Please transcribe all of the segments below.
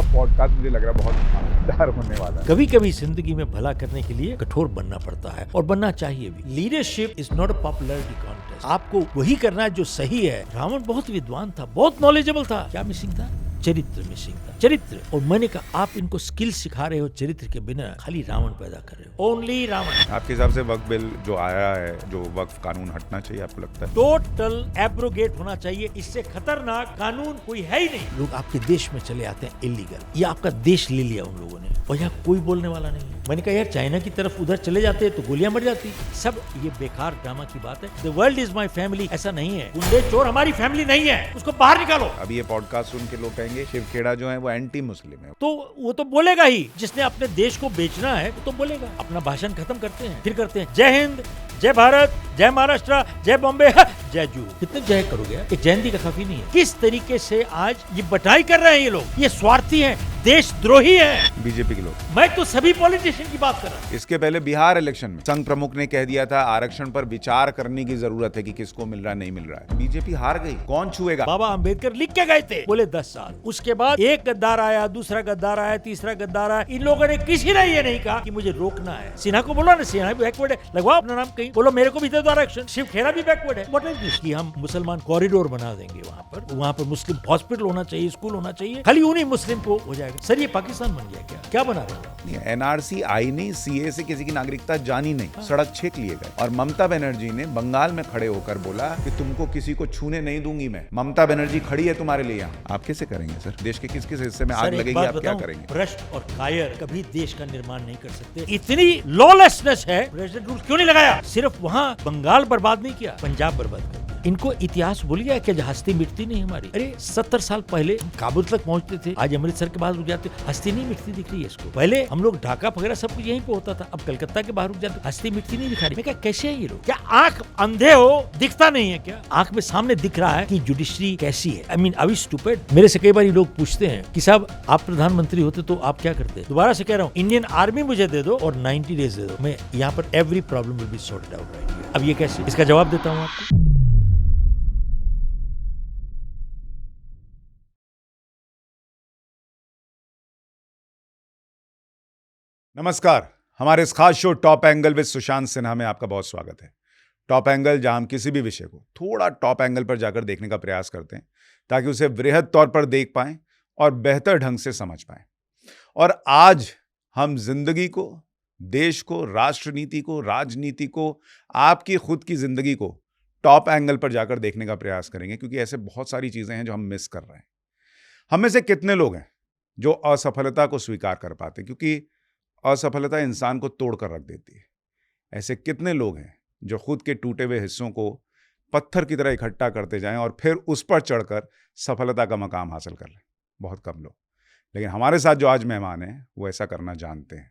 Podcast मुझे लग रहा है बहुत मजेदार होने वाला है। कभी कभी जिंदगी में भला करने के लिए कठोर बनना पड़ता है और बनना चाहिए भी। Leadership is not a popularity contest. आपको वही करना है जो सही है। रावण बहुत विद्वान था, बहुत नॉलेजेबल था, क्या मिसिंग था? चरित्र मिसिंग था, चरित्र। और मैंने कहा आप इनको स्किल सिखा रहे हो चरित्र के बिना, खाली रावण पैदा कर रहे हो, ओनली रावण। आपके हिसाब से वक्फ बिल जो आया है, जो वक्फ कानून हटना चाहिए, आपको लगता है? टोटल एब्रोगेट होना चाहिए। इससे खतरनाक कानून कोई है ही नहीं। लोग आपके देश में चले आते हैं इलीगल, ये आपका देश ले लिया उन लोगों ने और यहाँ कोई बोलने वाला नहीं। मैंने कहा यार चाइना की तरफ उधर चले जाते हैं तो गोलियां मर जाती। सब ये बेकार ड्रामा की बात है। The world is my family, ऐसा नहीं है। गुंडे चोर हमारी फैमिली नहीं है, उसको बाहर निकालो। अभी ये पॉडकास्ट सुन के लोग कहेंगे शिव खेड़ा जो है वो एंटी मुस्लिम है, तो वो तो बोलेगा ही। जिसने अपने देश को बेचना है वो तो बोलेगा। अपना भाषण खत्म करते हैं, फिर करते हैं जय हिंद, जय भारत, जय महाराष्ट्र, जय बॉम्बे, जय जू। कितने जय करोगे? एक जयंती का काफी नहीं है। किस तरीके से आज ये बटाई कर रहे हैं ये लोग, ये स्वार्थी हैं, देशद्रोही हैं बीजेपी के लोग। मैं तो सभी पॉलिटिशियन की बात कर रहा हूँ। इसके पहले बिहार इलेक्शन में संघ प्रमुख ने कह दिया था आरक्षण पर विचार करने की जरूरत है कि किसको मिल रहा है नहीं मिल रहा है। बीजेपी हार गई, कौन छुएगा? बाबा अंबेडकर लिख के गए थे, बोले 10 साल। उसके बाद एक गद्दार आया, दूसरा गद्दार आया, तीसरा गद्दार आया। इन लोगों ने किसी ने ये नहीं कहा कि मुझे रोकना है। सिन्हा को बोलो ना, सिन्हा भी बैकवर्ड है, लगवाओ अपना नाम कहीं, बोलो मेरे को भी दे दो आरक्षण। शिव खेड़ा भी बैकवर्ड है। व्हाट इज दिस कि हम मुसलमान कॉरिडोर बना देंगे वहाँ पर मुस्लिम हॉस्पिटल होना चाहिए, स्कूल होना चाहिए, खाली उन्हीं मुस्लिम को हो जाएगा। सर ये पाकिस्तान बन गया क्या बना रहे हो? एनआरसी आई नहीं, सीए से किसी की नागरिकता जानी नहीं, सड़क छेक लिए गए। और ममता बनर्जी ने बंगाल में खड़े होकर बोला कि तुमको किसी को छूने नहीं दूंगी मैं। ममता बनर्जी खड़ी है तुम्हारे लिए यहाँ। आप कैसे करेंगे सर? देश के किस किस हिस्से में आग लगेगी, आप क्या करेंगे? भ्रष्ट और कायर कभी देश का निर्माण नहीं कर सकते। इतनी लॉलेसनेस है, प्रेसिडेंट रूल क्यों नहीं लगाया? सिर्फ वहाँ बंगाल बर्बाद नहीं किया, पंजाब बर्बाद कर। इनको इतिहास भूल गया क्या? हस्ती मिटती नहीं हमारी। अरे 70 साल पहले काबुल तक पहुंचते थे, आज अमृतसर के बाहर रुक जाते, हस्ती नहीं मिटती दिख रही है इसको। पहले हम लोग ढाका वगैरह सब कुछ यहीं पे होता था, अब कलकत्ता के बाहर रुक जाते, हस्ती मिटती नहीं दिखा रही। मैं क्या कैसे है ये लोग? क्या आंख अंधे हो, दिखता नहीं है क्या? आंख में सामने दिख रहा है कि जुडिशरी कैसी है। I mean are we stupid? मेरे से कई बार लोग पूछते हैं कि साहब आप प्रधानमंत्री होते तो आप क्या करते? दोबारा से कह रहा हूँ, इंडियन आर्मी मुझे दे दो और 90 डेज दे दो, मैं यहाँ पर every problem will be sorted out right here. अब ये कैसे? इसका जवाब देता हूँ आपको। नमस्कार, हमारे इस खास show top angle with Sushant Sinha में आपका बहुत स्वागत है। टॉप एंगल जहां हम किसी भी विषय को थोड़ा टॉप एंगल पर जाकर देखने का प्रयास करते हैं ताकि उसे वृहद तौर पर देख पाएं और बेहतर ढंग से समझ पाएं। और आज हम जिंदगी को, देश को, राष्ट्रनीति को, राजनीति को, आपकी खुद की जिंदगी को टॉप एंगल पर जाकर देखने का प्रयास करेंगे, क्योंकि ऐसे बहुत सारी चीजें हैं जो हम मिस कर रहे हैं। हम में से कितने लोग हैं जो असफलता को स्वीकार कर पाते? क्योंकि असफलता इंसान को तोड़कर रख देती है। ऐसे कितने लोग हैं जो खुद के टूटे हुए हिस्सों को पत्थर की तरह इकट्ठा करते जाएं और फिर उस पर चढ़कर सफलता का मकाम हासिल कर लें? बहुत कम लोग। लेकिन हमारे साथ जो आज मेहमान हैं वो ऐसा करना जानते हैं।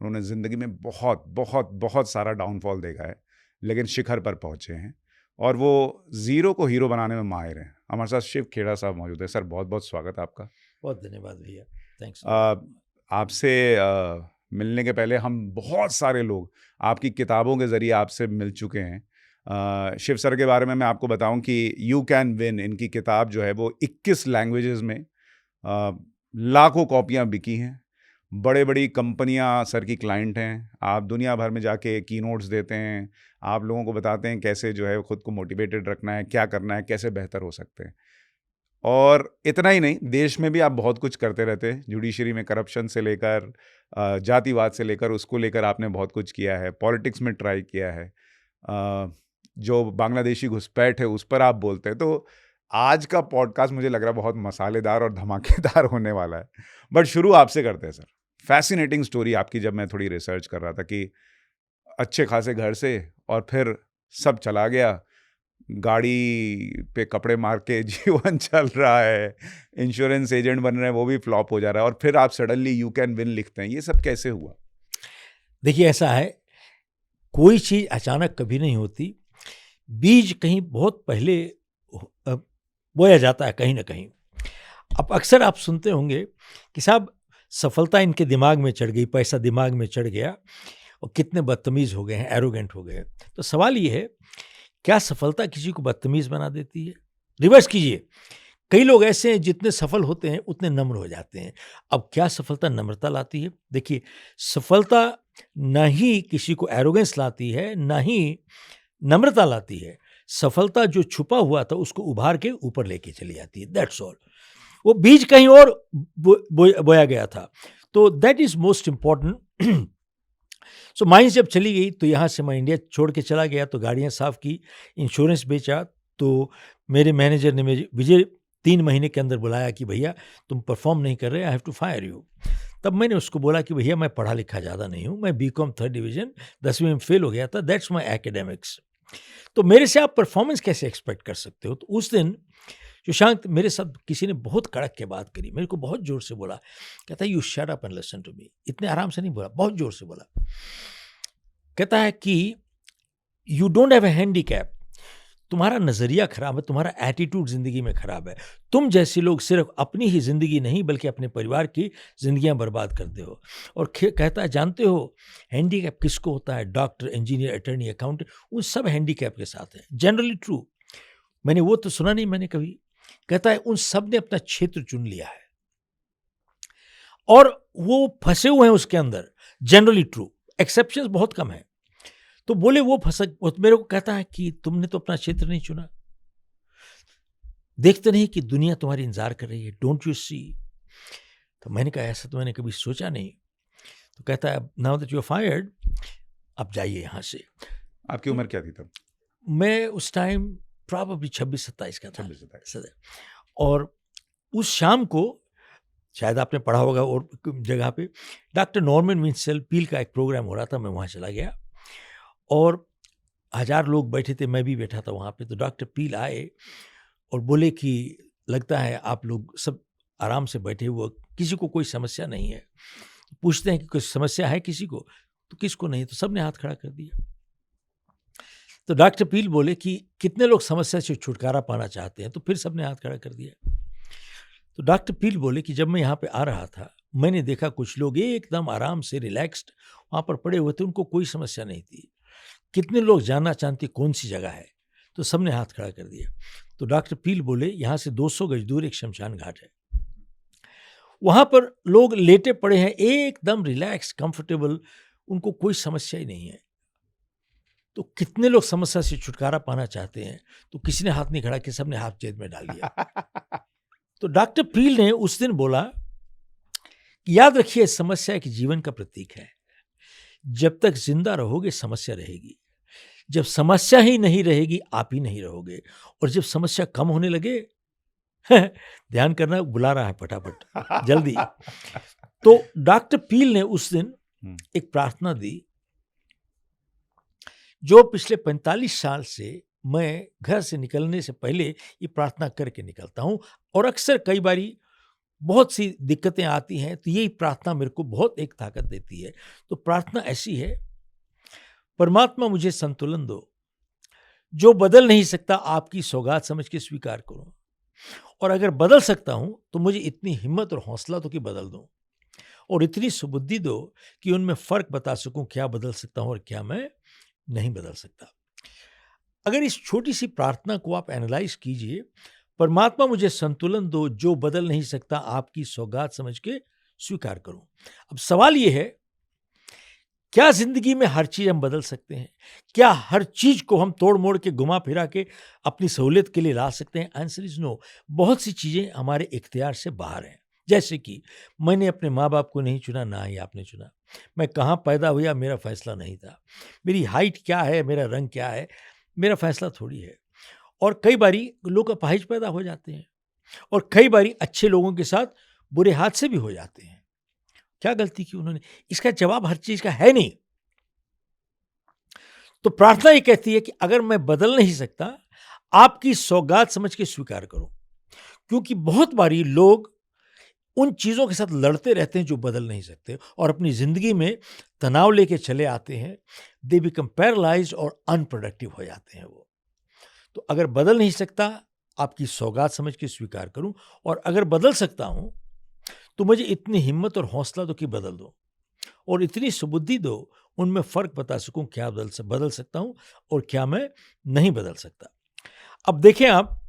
उन्होंने ज़िंदगी में बहुत बहुत बहुत सारा डाउनफॉल देखा है, लेकिन शिखर पर पहुंचे हैं और वो ज़ीरो को हीरो बनाने में माहिर हैं। हमारे साथ शिव खेड़ा साहब मौजूद है। सर बहुत बहुत स्वागत आपका। बहुत धन्यवाद भैया, थैंक्स। आपसे मिलने के पहले हम बहुत सारे लोग आपकी किताबों के ज़रिए आपसे मिल चुके हैं। शिव सर के बारे में मैं आपको बताऊं कि यू कैन विन, इनकी किताब जो है वो 21 लैंग्वेजेस में लाखों कॉपियां बिकी हैं। बड़े बड़ी कंपनियां सर की क्लाइंट हैं। आप दुनिया भर में जाके कीनोट्स देते हैं, आप लोगों को बताते हैं कैसे जो है खुद को मोटिवेटेड रखना है, क्या करना है, कैसे बेहतर हो सकते हैं। और इतना ही नहीं, देश में भी आप बहुत कुछ करते रहते हैं। जुडिशरी में करप्शन से लेकर जातिवाद से लेकर उसको लेकर आपने बहुत कुछ किया है। पॉलिटिक्स में ट्राई किया है। जो बांग्लादेशी घुसपैठ है उस पर आप बोलते हैं। तो आज का पॉडकास्ट मुझे लग रहा है बहुत मसालेदार और धमाकेदार होने वाला है। बट शुरू आपसे करते हैं सर। फैसिनेटिंग स्टोरी आपकी, जब मैं थोड़ी रिसर्च कर रहा था कि अच्छे खासे घर से और फिर सब चला गया, गाड़ी पे कपड़े मार के जीवन चल रहा है, इंश्योरेंस एजेंट बन रहे हैं, वो भी फ्लॉप हो जा रहा है, और फिर आप सडनली यू कैन विन लिखते हैं। ये सब कैसे हुआ? देखिए ऐसा है, कोई चीज़ अचानक कभी नहीं होती। बीज कहीं बहुत पहले बोया जाता है कहीं ना कहीं। अब अक्सर आप सुनते होंगे कि साहब सफलता इनके दिमाग में चढ़ गई, पैसा दिमाग में चढ़ गया और कितने बदतमीज़ हो गए हैं, एरोगेंट हो गए। तो सवाल ये है, क्या सफलता किसी को बदतमीज़ बना देती है? रिवर्स कीजिए, कई लोग ऐसे हैं जितने सफल होते हैं उतने नम्र हो जाते हैं। अब क्या सफलता नम्रता लाती है? देखिए, सफलता ना ही किसी को एरोगेंस लाती है, ना ही नम्रता लाती है। सफलता जो छुपा हुआ था उसको उभार के ऊपर लेके चली जाती है, दैट्स ऑल। वो बीज कहीं और बोया गया था। तो that is most important. So mines जब चली गई तो यहाँ से मैं इंडिया छोड़ के चला गया, तो गाड़ियाँ साफ की, इंश्योरेंस बेचा। तो मेरे मैनेजर ने मुझे 3 महीने के अंदर बुलाया कि भैया तुम परफॉर्म नहीं कर रहे, I have to fire you. तब मैंने उसको बोला कि भैया मैं पढ़ा लिखा ज़्यादा नहीं हूँ, मैं बीकॉम 3rd डिवीज़न 10वीं में फेल हो गया था, दैट्स माई एकेडमिक्स। तो मेरे से आप परफॉर्मेंस कैसे एक्सपेक्ट कर सकते हो? तो उस दिन सुशांत मेरे साथ किसी ने बहुत कड़क के बात करी, मेरे को बहुत जोर से बोला, कहता है you shut up and listen to me. इतने आराम से नहीं बोला, बहुत जोर से बोला। कहता है कि you don't have a handicap, तुम्हारा नजरिया खराब है, तुम्हारा एटीट्यूड जिंदगी में खराब है। तुम जैसे लोग सिर्फ अपनी ही जिंदगी नहीं बल्कि अपने परिवार की जिंदगियां बर्बाद करते हो। और कहता है जानते हो हैंडीकैप किसको होता है? डॉक्टर, इंजीनियर, अटर्नी, अकाउंटेंट, उन सब हैंडीकैप के साथ है, जनरली ट्रू। मैंने वो तो सुना नहीं मैंने कभी। कहता है उन सब ने अपना क्षेत्र चुन लिया है और वो फंसे हुए हैं उसके अंदर, जनरली ट्रू, एक्सेप्शंस बहुत कम है। तो बोले वो मेरे को कहता है कि तुमने तो अपना क्षेत्र नहीं चुना, देखते नहीं कि दुनिया तुम्हारी इंतजार कर रही है, डोंट यू सी? तो मैंने कहा ऐसा तो मैंने कभी सोचा नहीं। तो कहता है now that you are fired, अब जाइए यहाँ से। आपकी उम्र क्या थी तब? मैं उस टाइम प्रॉबेबली 26-27 का था। 26-27। और उस शाम को शायद आपने पढ़ा होगा और जगह पे डॉक्टर नॉर्मन विंसेंटी पील का एक प्रोग्राम हो रहा था, मैं वहाँ चला गया और 1000 लोग बैठे थे, मैं भी बैठा था वहाँ पे। तो डॉक्टर पील आए और बोले कि लगता है आप लोग सब आराम से बैठे हुए, किसी को कोई समस्या नहीं है। पूछते हैं कि कोई समस्या है किसी को? तो किसको नहीं, तो सबने हाथ खड़ा कर दिया। तो डॉक्टर पील बोले कि कितने लोग समस्या से छुटकारा पाना चाहते हैं? तो फिर सबने हाथ खड़ा कर दिया। तो डॉक्टर पील बोले कि जब मैं यहाँ पे आ रहा था मैंने देखा कुछ लोग एकदम आराम से रिलैक्स्ड वहाँ पर पड़े हुए थे, उनको कोई समस्या नहीं थी। कितने लोग जानना चाहते कौन सी जगह है? तो सबने हाथ खड़ा कर दिया। तो डॉक्टर पील बोले यहाँ से 200 गज दूर एक शमशान घाट है, वहाँ पर लोग लेटे पड़े हैं एकदम रिलैक्स कंफर्टेबल, उनको कोई समस्या ही नहीं है। तो कितने लोग समस्या से छुटकारा पाना चाहते हैं? तो किसी ने हाथ नहीं खड़ा किया, सबने हाथ जेब में डाल दिया। तो डॉक्टर पील ने उस दिन बोला कि याद रखिए समस्या एक जीवन का प्रतीक है, जब तक जिंदा रहोगे समस्या रहेगी, जब समस्या ही नहीं रहेगी आप ही नहीं रहोगे, और जब समस्या कम होने लगे ध्यान करना, बुला रहा है फटाफट जल्दी। तो डॉक्टर पील ने उस दिन एक प्रार्थना दी जो पिछले 45 साल से मैं घर से निकलने से पहले ये प्रार्थना करके निकलता हूं, और अक्सर कई बारी बहुत सी दिक्कतें आती हैं तो यही प्रार्थना मेरे को बहुत एक ताकत देती है। तो प्रार्थना ऐसी है, परमात्मा मुझे संतुलन दो, जो बदल नहीं सकता आपकी सौगात समझ के स्वीकार करूं, और अगर बदल सकता हूं तो मुझे इतनी हिम्मत और हौसला दो कि बदल दूं, और इतनी सुबुद्धि दो कि उनमें फर्क बता सकूं क्या बदल सकता हूं और क्या मैं नहीं बदल सकता। अगर इस छोटी सी प्रार्थना को आप एनालाइज कीजिए, परमात्मा मुझे संतुलन दो, जो बदल नहीं सकता आपकी सौगात समझ के स्वीकार करूं। अब सवाल यह है, क्या जिंदगी में हर चीज हम बदल सकते हैं? क्या हर चीज को हम तोड़ मोड़ के घुमा फिरा के अपनी सहूलियत के लिए ला सकते हैं? Answer is no. बहुत सी चीजें हमारे इख्तियार से बाहर हैं। जैसे कि मैंने अपने माँ बाप को नहीं चुना, ना ही आपने चुना। मैं कहाँ पैदा हुआ मेरा फैसला नहीं था। मेरी हाइट क्या है, मेरा रंग क्या है, मेरा फैसला थोड़ी है। और कई बारी लोग अपाहिज पैदा हो जाते हैं, और कई बारी अच्छे लोगों के साथ बुरे हादसे भी हो जाते हैं। क्या गलती की उन्होंने? इसका जवाब हर चीज का है नहीं। तो प्रार्थना ये कहती है कि अगर मैं बदल नहीं सकता, आपकी सौगात समझ के स्वीकार करो, क्योंकि बहुत बारी लोग उन चीजों के साथ लड़ते रहते हैं जो बदल नहीं सकते, और अपनी जिंदगी में तनाव लेके चले आते हैं। दे बिकम पैरालाइज्ड और अनप्रोडक्टिव हो जाते हैं वो। तो अगर बदल नहीं सकता, आपकी सौगात समझ के स्वीकार करूं, और अगर बदल सकता हूं तो मुझे इतनी हिम्मत और हौसला दो कि बदल दो, और इतनी सुबुद्धि दो उनमें फर्क बता सकूं क्या बदल सकता हूं और क्या मैं नहीं बदल सकता। अब देखें आप,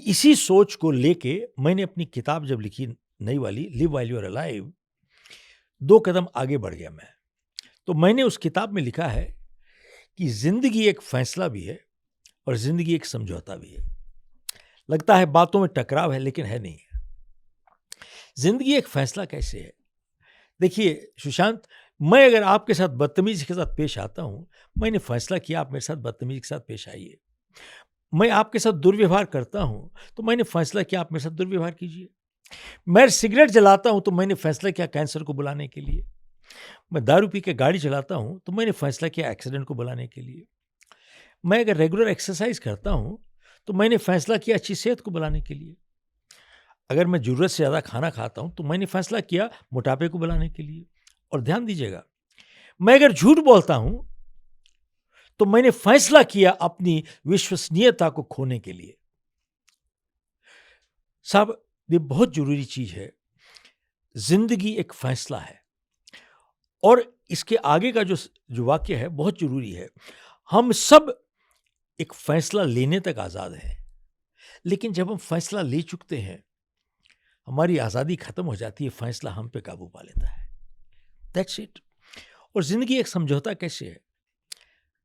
इसी सोच को लेके मैंने अपनी किताब जब लिखी नई वाली live while you are alive, 2 कदम आगे बढ़ गया मैं। तो मैंने उस किताब में लिखा है कि जिंदगी एक फैसला भी है और जिंदगी एक समझौता भी है। लगता है बातों में टकराव है, लेकिन है नहीं। जिंदगी एक फैसला कैसे है? देखिए सुशांत, मैं अगर आपके साथ बदतमीजी के साथ पेश आता हूं, मैंने फैसला किया आप मेरे साथ बदतमीजी के साथ पेश आइए। मैं आपके साथ दुर्व्यवहार करता हूं, तो मैंने फैसला किया आप मेरे साथ दुर्व्यवहार कीजिए। मैं सिगरेट जलाता हूं, तो मैंने फैसला किया कैंसर को बुलाने के लिए। मैं दारू पी के गाड़ी चलाता हूं, तो मैंने फैसला किया एक्सीडेंट को बुलाने के लिए। मैं अगर रेगुलर एक्सरसाइज करता हूं, तो मैंने फैसला किया अच्छी सेहत को बुलाने के लिए। अगर मैं जरूरत से ज़्यादा खाना खाता हूं, तो मैंने फैसला किया मोटापे को बुलाने के लिए। और ध्यान दीजिएगा, मैं अगर झूठ बोलता हूं, तो मैंने फैसला किया अपनी विश्वसनीयता को खोने के लिए। साहब, ये बहुत जरूरी चीज है। जिंदगी एक फैसला है, और इसके आगे का जो वाक्य है बहुत जरूरी है। हम सब एक फैसला लेने तक आजाद हैं, लेकिन जब हम फैसला ले चुकते हैं, हमारी आजादी खत्म हो जाती है, फैसला हम पे काबू पा लेता है। That's it. और जिंदगी एक समझौता कैसे है?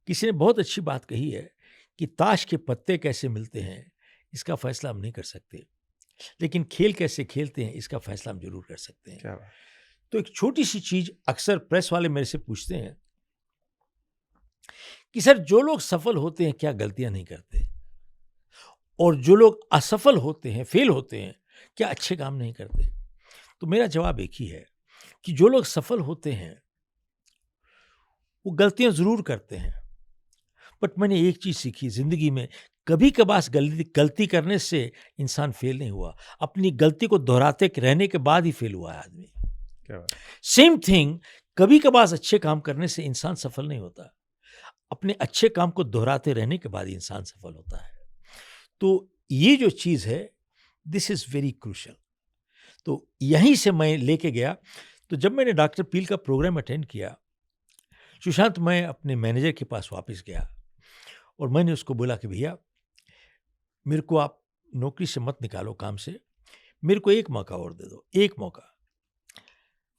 किसी ने बहुत अच्छी बात कही है कि ताश के पत्ते कैसे मिलते हैं इसका फैसला हम नहीं कर सकते, लेकिन खेल कैसे खेलते हैं इसका फैसला हम जरूर कर सकते हैं। क्या बात। तो एक छोटी सी चीज अक्सर प्रेस वाले मेरे से पूछते हैं कि सर, जो लोग सफल होते हैं क्या गलतियां नहीं करते, और जो लोग असफल होते हैं, फेल होते हैं, क्या अच्छे काम नहीं करते? तो मेरा जवाब एक ही है कि जो लोग सफल होते हैं वो गलतियां जरूर करते हैं, बट मैंने एक चीज सीखी जिंदगी में, कभी कभार गलती करने से इंसान फेल नहीं हुआ, अपनी गलती को दोहराते रहने के बाद ही फेल हुआ है आदमी। क्या बात। सेम थिंग, कभी कभार अच्छे काम करने से इंसान सफल नहीं होता, अपने अच्छे काम को दोहराते रहने के बाद इंसान सफल होता है। तो ये जो चीज है, दिस इज वेरी क्रूशियल। तो यहीं से मैं लेके गया। तो जब मैंने डॉक्टर पील का प्रोग्राम अटेंड किया, सुशांत, मैं अपने मैनेजर के पास वापस गया और मैंने उसको बोला कि भैया, मेरे को आप नौकरी से मत निकालो, काम से, मेरे को एक मौका और दे दो, एक मौका।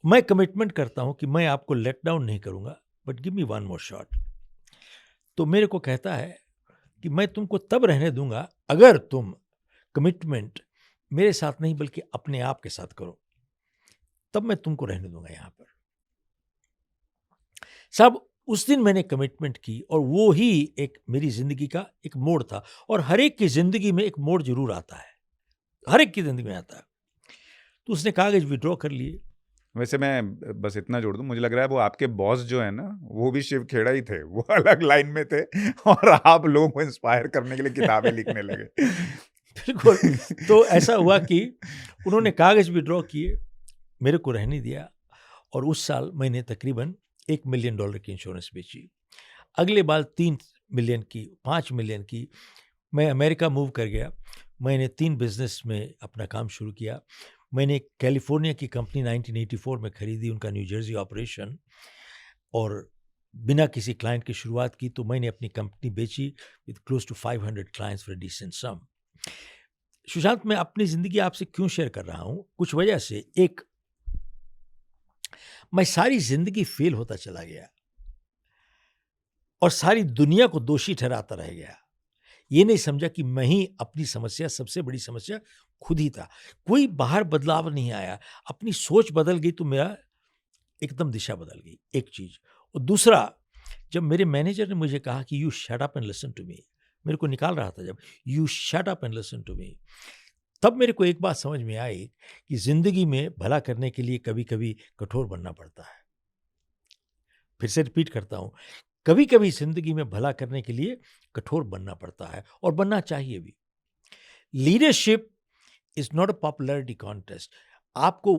मैं कमिटमेंट करता हूं कि मैं आपको लेट डाउन नहीं करूंगा, but give me one more shot. तो मेरे को कहता है कि मैं तुमको तब रहने दूंगा अगर तुम कमिटमेंट मेरे साथ नहीं बल्कि अपने आप के साथ करो, तब मैं तुमको रहने दूंगा यहां पर। साहब, उस दिन मैंने कमिटमेंट की, और वो ही एक मेरी जिंदगी का एक मोड़ था। और हर एक की जिंदगी में एक मोड़ जरूर आता है, हर एक की जिंदगी में आता है। तो उसने कागज विड्रॉ कर लिए। वैसे मैं बस इतना जोड़ दूं, मुझे लग रहा है वो आपके बॉस जो है ना, वो भी शिव खेड़ा ही थे, वो अलग लाइन में थे और आप लोगों को इंस्पायर करने के लिए किताबें लिखने लगे। बिल्कुल। तो ऐसा हुआ कि उन्होंने कागज विड्रॉ किए, मेरे को रहने दिया, और उस साल मैंने तकरीबन $1 मिलियन की इंश्योरेंस बेची। अगले बार 3 मिलियन की, 5 मिलियन की। मैं अमेरिका मूव कर गया। मैंने 3 बिजनेस में अपना काम शुरू किया। मैंने कैलिफोर्निया की कंपनी 1984 में खरीदी, उनका न्यू जर्सी ऑपरेशन, और बिना किसी क्लाइंट की शुरुआत की। तो मैंने अपनी कंपनी बेची with close to 500 clients for decent sum. Sushant, मैं अपनी जिंदगी आपसे क्यों शेयर कर रहा हूं? कुछ वजह से। एक, मैं सारी जिंदगी फेल होता चला गया और सारी दुनिया को दोषी ठहराता रह गया। ये नहीं समझा कि मैं ही अपनी समस्या, सबसे बड़ी समस्या खुद ही था। कोई बाहर बदलाव नहीं आया, अपनी सोच बदल गई तो मेरा एकदम दिशा बदल गई, एक चीज। और दूसरा, जब मेरे मैनेजर ने मुझे कहा कि you shut up and listen to me, मेरे को निकाल रहा था, जब you shut up and listen to me, तब मेरे को एक बात समझ में आई कि जिंदगी में भला करने के लिए कभी कभी कठोर बनना पड़ता है। फिर से रिपीट करता हूं, कभी कभी जिंदगी में भला करने के लिए कठोर बनना पड़ता है, और बनना चाहिए भी। Leadership is not a popularity contest. आपको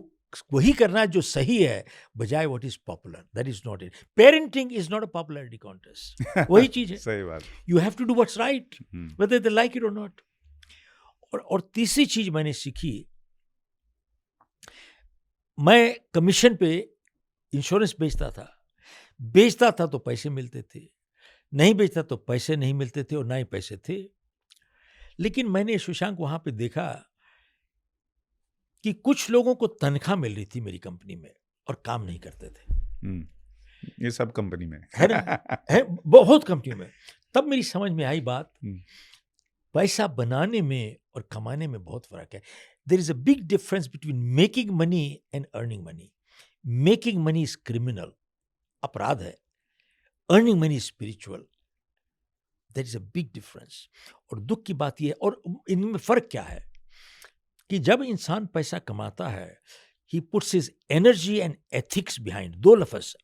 वही करना है जो सही है, बजाय what is popular. That is not it. Parenting is not a popularity contest. वही चीज है, सही बात। You have to do what's right whether they like it और नॉट। और तीसरी चीज मैंने सीखी, मैं कमीशन पे इंश्योरेंस बेचता था तो पैसे मिलते थे, नहीं बेचता तो पैसे नहीं मिलते थे, और ना ही पैसे थे। लेकिन मैंने शशांक वहां पे देखा कि कुछ लोगों को तनख्वाह मिल रही थी मेरी कंपनी में और काम नहीं करते थे। ये सब कंपनी में है ना, है बहुत कंपनी में। तब मेरी समझ में आई बात, पैसा बनाने में और कमाने में बहुत फर्क है। There is a big difference between making money and earning money. Making money is criminal, अपराध है। Earning money is spiritual. There is a big difference. और दुख की बात यह है, और इनमें फर्क क्या है कि जब इंसान पैसा कमाता है, he puts his energy and ethics behind. दो लफ्ज,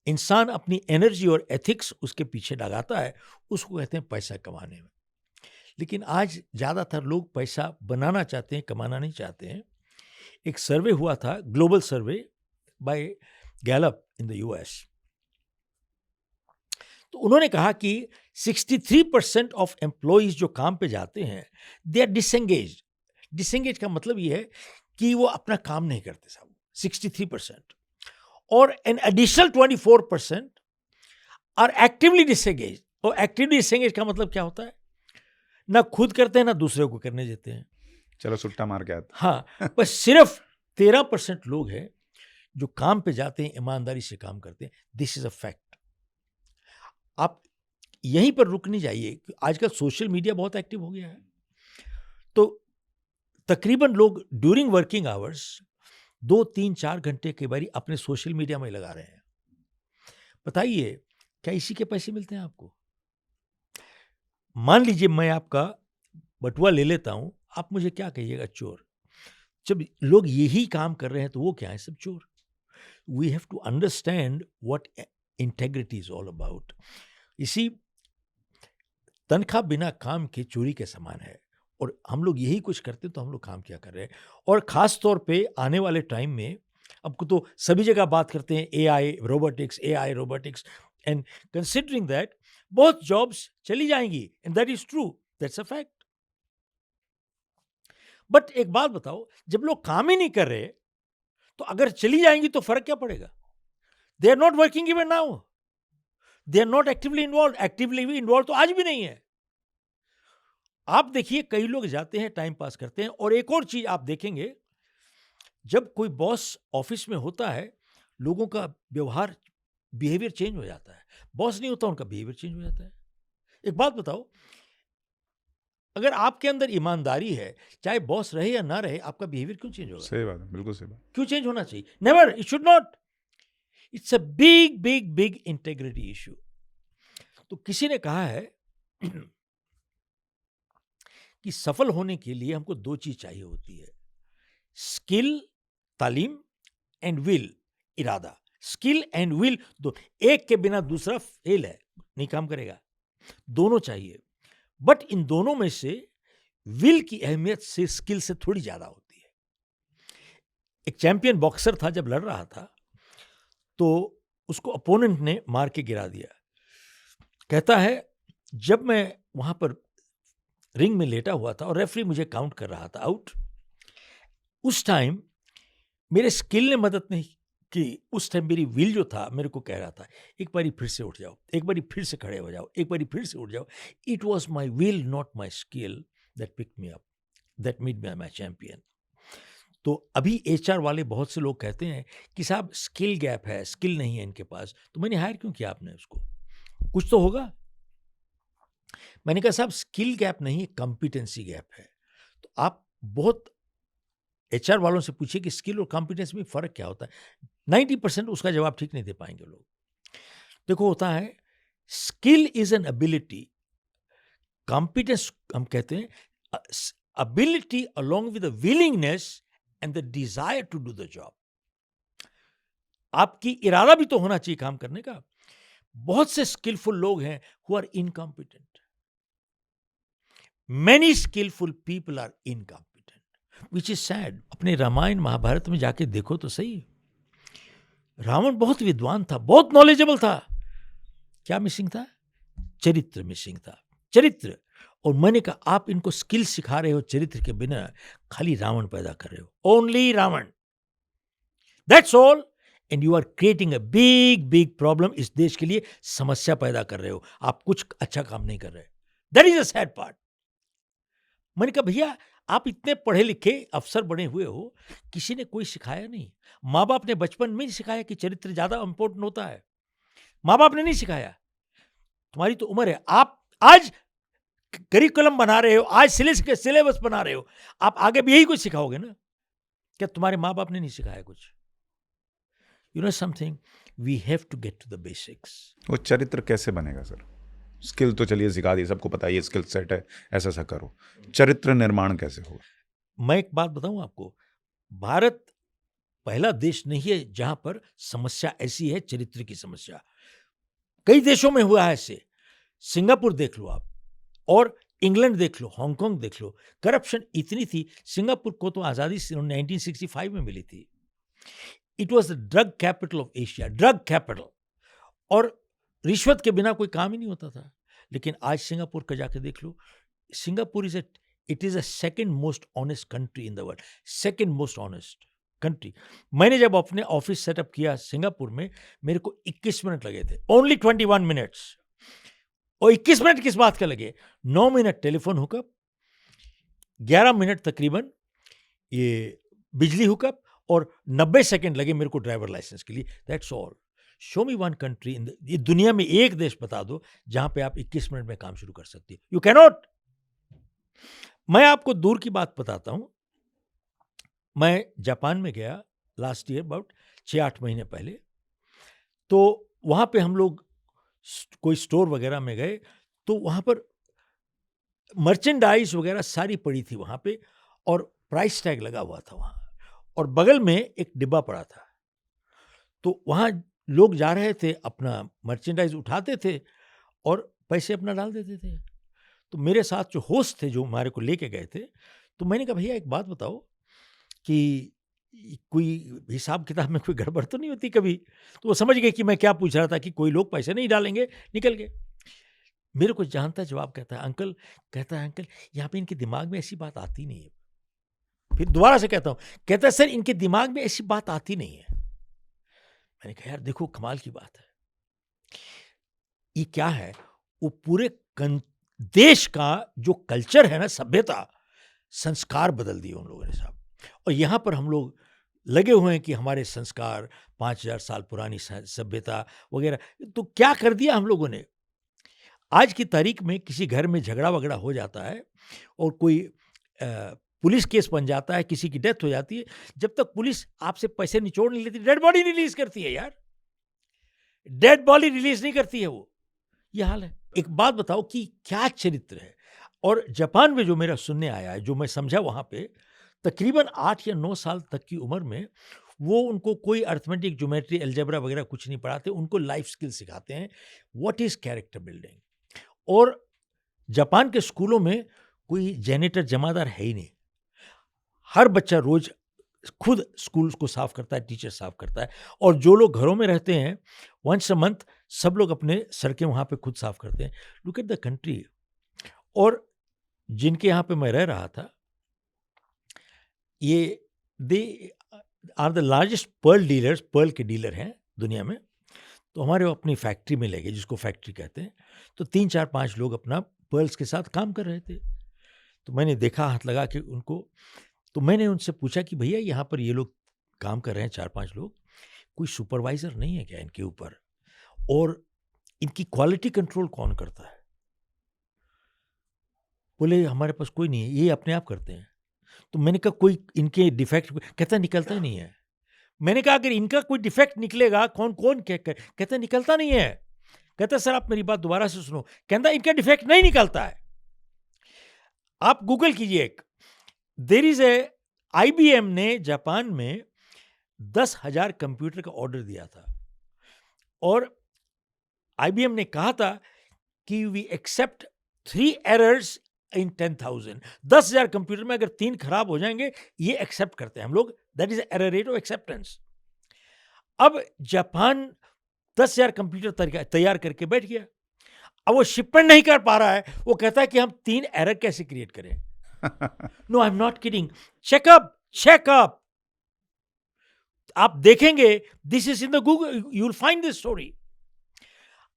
इंसान अपनी एनर्जी और एथिक्स उसके पीछे लगाता है, उसको कहते हैं पैसा कमाने में। लेकिन आज ज्यादातर लोग पैसा बनाना चाहते हैं, कमाना नहीं चाहते हैं। एक सर्वे हुआ था, global survey by Gallup in the US, तो उन्होंने कहा कि 63% ऑफ एम्प्लॉइज जो काम पे जाते हैं, दे आर डिसएंगेज। डिसएंगेज का मतलब ये है कि वो अपना काम नहीं करते साहब, 63%। और an additional 24% are actively disengage. और एक्टिवली डिसएंगेज का मतलब क्या होता है? ना खुद करते हैं, ना दूसरे को करने देते हैं। चलो सुट्टा मार के आते। हाँ, बस सिर्फ 13% लोग हैं जो काम पे जाते हैं, ईमानदारी से काम करते हैं। This is a fact. आप यहीं पर रुक नहीं जाइए। आजकल सोशल मीडिया बहुत एक्टिव हो गया है, तो तकरीबन लोग ड्यूरिंग वर्किंग आवर्स 2, 3, 4 घंटे के बारी अपने सोशल मीडिया में लगा रहे हैं। बताइए, क्या इसी के पैसे मिलते हैं आपको? मान लीजिए मैं आपका बटुआ ले लेता हूं, आप मुझे क्या कहिएगा? चोर। जब लोग यही काम कर रहे हैं तो वो क्या है? सब चोर। We have to understand what integrity is all about. इसी तनख्वाह बिना काम के चोरी के समान है, और हम लोग यही कुछ करते तो हम लोग काम क्या कर रहे हैं? और खास तौर पे आने वाले टाइम में, अब तो सभी जगह बात करते हैं AI robotics, and considering that बहुत जॉब्स चली जाएंगी, and that is true, that's a fact. But एक बात बताओ, जब लोग काम ही नहीं कर रहे तो अगर चली जाएंगी तो फर्क क्या पड़ेगा? They are not working even now, they are not actively involve. Actively involve तो आज भी नहीं है। आप देखिए, कई लोग जाते हैं, टाइम पास करते हैं। और एक और चीज आप देखेंगे, जब कोई बॉस ऑफिस में होता है, लोगों का व्यवहार, बिहेवियर चेंज हो जाता है। बॉस नहीं होता, उनका बिहेवियर चेंज हो जाता है। एक बात बताओ, अगर आपके अंदर ईमानदारी है, चाहे बॉस रहे या ना रहे, आपका बिहेवियर क्यों चेंज होगा? सही बात है, बिल्कुल सही बात। क्यों चेंज होना चाहिए? Never, it should not. It's a big big big integrity issue. तो किसी ने कहा है कि सफल होने के लिए हमको 2 चीज चाहिए होती है, स्किल, तालीम, एंड विल, इरादा। स्किल एंड विल, दो, एक के बिना दूसरा फेल है, नहीं काम करेगा। दोनों चाहिए। बट इन दोनों में से विल की अहमियत से स्किल से थोड़ी ज्यादा होती है। एक चैंपियन बॉक्सर था, जब लड़ रहा था तो उसको अपोनेंट ने मार के गिरा दिया। कहता है, जब मैं वहां पर रिंग में लेटा हुआ था और रेफरी मुझे काउंट कर रहा था आउट, उस टाइम मेरे स्किल ने मदद नहीं की। उस टाइम मेरी विल जो था, मेरे को कह रहा था, एक बारी फिर से उठ जाओ, एक बारी फिर से खड़े हो जाओ, एक बारी फिर से उठ जाओ। It was my will, not my skill, that picked me up, that made me my champion. तो अभी एचआर वाले बहुत से लोग कहते हैं कि साहब स्किल गैप है, स्किल नहीं है इनके पास, तो मैंने हायर क्यों किया आपने उसको? कुछ तो होगा। मैंने कहा साहब स्किल गैप नहीं, कॉम्पिटेंसी गैप है। तो आप बहुत एचआर वालों से पूछिए कि स्किल और कॉम्पिटेंस में फर्क क्या होता है। 90% उसका जवाब ठीक नहीं दे पाएंगे लोग। देखो, होता है skill is an ability, competence हम कहते हैं ability along with the willingness and the desire to do the job. आपकी इरादा भी तो होना चाहिए काम करने का। बहुत से स्किलफुल लोग हैं who are incompetent. Many skillful people are incompetent, which is sad. अपने रामायण महाभारत में जाके देखो तो सही, रावण बहुत विद्वान था, बहुत नॉलेजेबल था। क्या मिसिंग था? चरित्र मिसिंग था, चरित्र। और मैंने कहा, आप इनको स्किल सिखा रहे हो चरित्र के बिना, खाली रावण पैदा कर रहे हो, only Ravan, that's all. And you are creating a big big problem. इस देश के लिए समस्या पैदा कर रहे हो, आप कुछ अच्छा काम नहीं कर रहे। That is a sad part. मैंने कहा भैया आप इतने पढ़े लिखे अफसर बने हुए हो, किसी ने कोई सिखाया नहीं। माँ बाप ने बचपन में ही सिखाया कि चरित्र ज्यादा इंपॉर्टेंट होता है। माँ बाप ने नहीं सिखाया। तुम्हारी तो उम्र है, आप आज करिकुलम बना रहे हो, आज सिलेबस बना रहे हो, आप आगे भी यही कुछ सिखाओगे ना? क्या तुम्हारे माँ बाप ने नहीं सिखाया कुछ? You know something, we have to get to the basics. वो चरित्र कैसे बनेगा सर? स्किल तो चलिए सिखा दी, सबको पता है ये स्किल सेट है, ऐसा ऐसा करो। चरित्र निर्माण कैसे होगा? मैं एक बात बताऊं आपको, भारत पहला देश नहीं है जहां पर समस्या ऐसी है, चरित्र की समस्या। कई देशों में हुआ है ऐसे। सिंगापुर देख लो आप, और इंग्लैंड देख लो, हांगकांग देख लो। करप्शन इतनी थी, सिंगापुर को तो आजादी 1965 में मिली थी। It was the drug capital of Asia, drug capital, और रिश्वत के बिना कोई काम ही नहीं होता था। लेकिन आज सिंगापुर का जाके देख लो, Singapore it is a second most honest country in the world, second most honest country. मैंने जब अपने ऑफिस सेटअप किया सिंगापुर में, मेरे को 21 मिनट लगे थे, ओनली 21 मिनट्स। और 21 मिनट किस बात का लगे? 9 मिनट टेलीफोन हुकअप, 11 मिनट तकरीबन ये बिजली हुकअप, और 90 सेकंड लगे मेरे को ड्राइवर लाइसेंस के लिए। That's all. Show me one country in ये दुनिया में एक देश बता दो जहां पे आप 21 मिनट में काम शुरू कर सकती हो। You cannot. मैं आपको दूर की बात बताता हूं। मैं जापान में गया लास्ट ईयर, अबाउट 6-8 महीने पहले। तो वहां पे हम लोग कोई स्टोर वगैरह में गए, तो वहां पर मर्चेंडाइज वगैरह सारी पड़ी थी वहां पे, और प्राइस टैग लगा हुआ था वहां, और बगल में एक डिब्बा पड़ा था। तो वहां लोग जा रहे थे, अपना मर्चेंडाइज उठाते थे और पैसे अपना डाल देते थे। तो मेरे साथ जो होस्ट थे, जो हमारे को लेके गए थे, तो मैंने कहा भैया एक बात बताओ कि कोई हिसाब किताब में कोई गड़बड़ तो नहीं होती कभी? तो वो समझ गए कि मैं क्या पूछ रहा था, कि कोई लोग पैसे नहीं डालेंगे, निकल गए। मेरे को जानता जवाब कहता है अंकल, यहाँ पे इनके दिमाग में ऐसी बात आती नहीं है। फिर दोबारा से कहता हूँ, कहता है सर इनके दिमाग में ऐसी बात आती नहीं है। मैंने कहा यार देखो कमाल की बात है, ये क्या है? वो पूरे देश का जो कल्चर है ना, सभ्यता, संस्कार बदल दिए उन लोगों ने साहब। और यहाँ पर हम लोग लगे हुए हैं कि हमारे संस्कार 5000 साल पुरानी सभ्यता वगैरह, तो क्या कर दिया हम लोगों ने। आज की तारीख में किसी घर में झगड़ा वगड़ा हो जाता है और कोई पुलिस केस बन जाता है, किसी की डेथ हो जाती है, जब तक पुलिस आपसे पैसे निचोड़ नहीं लेती, डेड बॉडी रिलीज करती है यार, डेड बॉडी रिलीज नहीं करती है वो। ये हाल है। एक बात बताओ कि क्या चरित्र है। और जापान में जो मेरा सुनने आया है, जो मैं समझा, वहां पे तकरीबन 8 या 9 साल तक की उम्र में वो उनको कोई अर्थमेटिक, ज्योमेट्री, अलजेब्रा वगैरह कुछ नहीं पढ़ाते, उनको लाइफ स्किल सिखाते हैं, व्हाट इज कैरेक्टर बिल्डिंग। और जापान के स्कूलों में कोई जेनेटर, जमादार है ही नहीं। हर बच्चा रोज खुद स्कूल को साफ करता है, टीचर साफ करता है। और जो लोग घरों में रहते हैं, वंस अ मंथ सब लोग अपने सड़कें वहां पे खुद साफ करते हैं। Look at the country. और जिनके यहाँ पे मैं रह रहा था, ये they are the largest pearl dealers, pearl के डीलर हैं दुनिया में। तो हमारे वो अपनी फैक्ट्री में ले गए, जिसको फैक्ट्री कहते हैं। तो 3-4-5 लोग अपना पर्ल्स के साथ काम कर रहे थे। तो मैंने देखा, हाथ लगा के उनको, तो मैंने उनसे पूछा कि भैया यहाँ पर ये लोग काम कर रहे हैं 4-5 लोग, कोई सुपरवाइजर नहीं है क्या इनके ऊपर, और इनकी क्वालिटी कंट्रोल कौन करता है? बोले हमारे पास कोई नहीं है, ये अपने आप करते हैं। तो मैंने कहा कोई इनके डिफेक्ट? कहता निकलता ही नहीं है। मैंने कहा अगर इनका कोई डिफेक्ट निकलेगा, कौन कहता निकलता नहीं है। कहता सर आप मेरी बात दोबारा से सुनो। कहता इनका डिफेक्ट नहीं निकलता है। आप गूगल कीजिए, एक देयर इज ए IBM ने जापान में 10,000 कंप्यूटर का ऑर्डर दिया था, और IBM ने कहा था कि we accept 3 errors in 10,000। 10,000 computer में अगर 3 खराब हो जाएंगे, ये एक्सेप्ट करते हैं हम लोग। That is error rate of acceptance. अब जापान 10,000 कंप्यूटर तैयार करके बैठ गया। अब वो शिपमेंट नहीं कर पा रहा है। वो कहता है कि हम 3 एरर कैसे क्रिएट करें। No I am not kidding, checkup. आप देखेंगे, this is in the Google, you will find this story.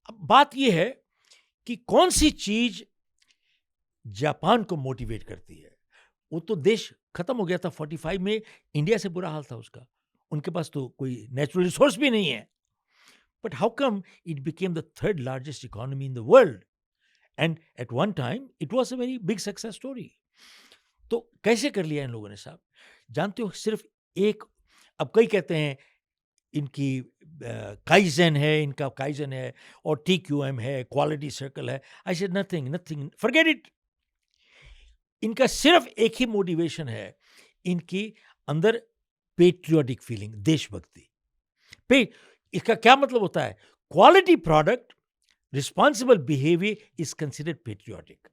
अब बात यह है कि कौन सी चीज जापान को मोटिवेट करती है। वो तो देश खत्म हो गया था 45 में, इंडिया से बुरा हाल था उसका, उनके पास तो कोई नेचुरल रिसोर्स भी नहीं है। But how come it became the third largest economy in the world, and at one time it was a very big success story. तो कैसे कर लिया इन लोगों ने साहब, जानते हो? सिर्फ एक, अब कई कहते हैं इनकी काइजन है, इनका काइजन है, और TQM है, क्वालिटी सर्कल है। I said nothing, nothing, forget it. इनका सिर्फ एक ही मोटिवेशन है, इनकी अंदर पेट्रियोटिक फीलिंग, देशभक्ति। पे इसका क्या मतलब होता है? Quality product, responsible behaviour is considered patriotic.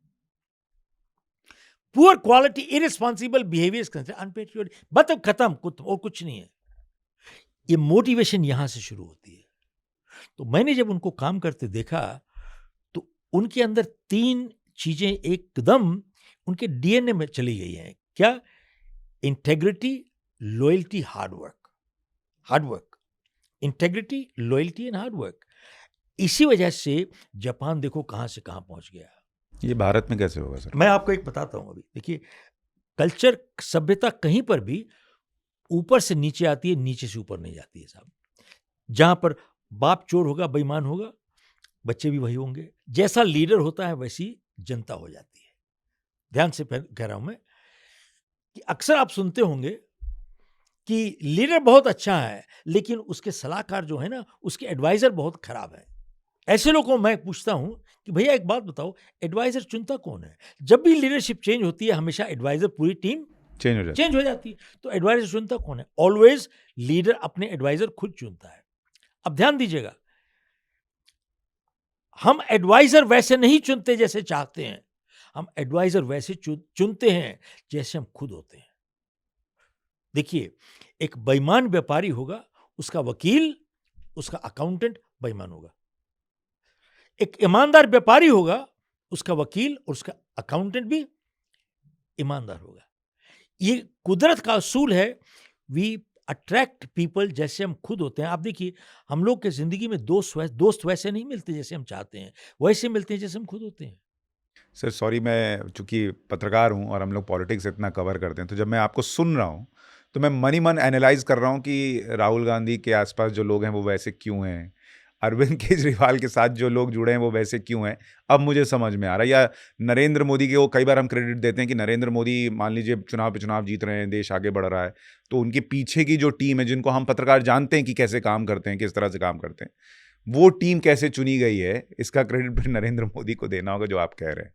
Poor quality, irresponsible behaviour is considered unpatriotic. मतलब खत्म, और कुछ नहीं है। ये मोटिवेशन यहां से शुरू होती है। तो मैंने जब उनको काम करते देखा, तो उनके अंदर 3 चीजें एकदम उनके DNA में चली गई हैं। क्या? Integrity, loyalty, hard work, integrity, loyalty and hard work. इसी वजह से जापान देखो कहां से कहां पहुंच गया। ये भारत में कैसे होगा सर? मैं आपको एक बताता हूं। अभी देखिए, कल्चर, सभ्यता कहीं पर भी ऊपर से नीचे आती है, नीचे से ऊपर नहीं जाती है साहब। जहां पर बाप चोर होगा, बेईमान होगा, बच्चे भी वही होंगे। जैसा लीडर होता है वैसी जनता हो जाती है। ध्यान से कह रहा हूं मैं कि अक्सर आप सुनते होंगे कि लीडर बहुत अच्छा है, लेकिन उसके सलाहकार जो है ना, उसके एडवाइजर बहुत खराब है। ऐसे लोगों को मैं पूछता हूं कि भैया एक बात बताओ, एडवाइजर चुनता कौन है? जब भी लीडरशिप चेंज होती है, हमेशा एडवाइजर, पूरी टीम चेंज हो जाती है। तो एडवाइजर चुनता कौन है? ऑलवेज लीडर अपने एडवाइजर खुद चुनता है। अब ध्यान दीजिएगा, हम एडवाइजर वैसे नहीं चुनते जैसे चाहते हैं, हम एडवाइजर वैसे चुनते हैं जैसे हम खुद होते हैं। देखिए, एक बेईमान व्यापारी होगा, उसका वकील, उसका अकाउंटेंट बेईमान होगा। एक ईमानदार व्यापारी होगा, उसका वकील और उसका अकाउंटेंट भी ईमानदार होगा। ये कुदरत का असूल है। वी अट्रैक्ट पीपल जैसे हम खुद होते हैं। आप देखिए, हम लोग के जिंदगी में दोस्त वैसे नहीं मिलते जैसे हम चाहते हैं, वैसे मिलते हैं जैसे हम खुद होते हैं। सर सॉरी, मैं चूंकि पत्रकार हूं और हम लोग पॉलिटिक्स इतना कवर करते हैं, तो जब मैं आपको सुन रहा हूं तो मैं मन ही मन एनालाइज कर रहा हूं कि राहुल गांधी के आसपास जो लोग हैं वो वैसे क्यों हैं, अरविंद केजरीवाल के साथ जो लोग जुड़े हैं वो वैसे क्यों हैं। अब मुझे समझ में आ रहा है। या नरेंद्र मोदी के, वो कई बार हम क्रेडिट देते हैं कि नरेंद्र मोदी मान लीजिए चुनाव पे चुनाव जीत रहे हैं, देश आगे बढ़ रहा है, तो उनके पीछे की जो टीम है, जिनको हम पत्रकार जानते हैं कि कैसे काम करते हैं, किस तरह से काम करते हैं, वो टीम कैसे चुनी गई है, इसका क्रेडिट फिर नरेंद्र मोदी को देना होगा, जो आप कह रहे हैं।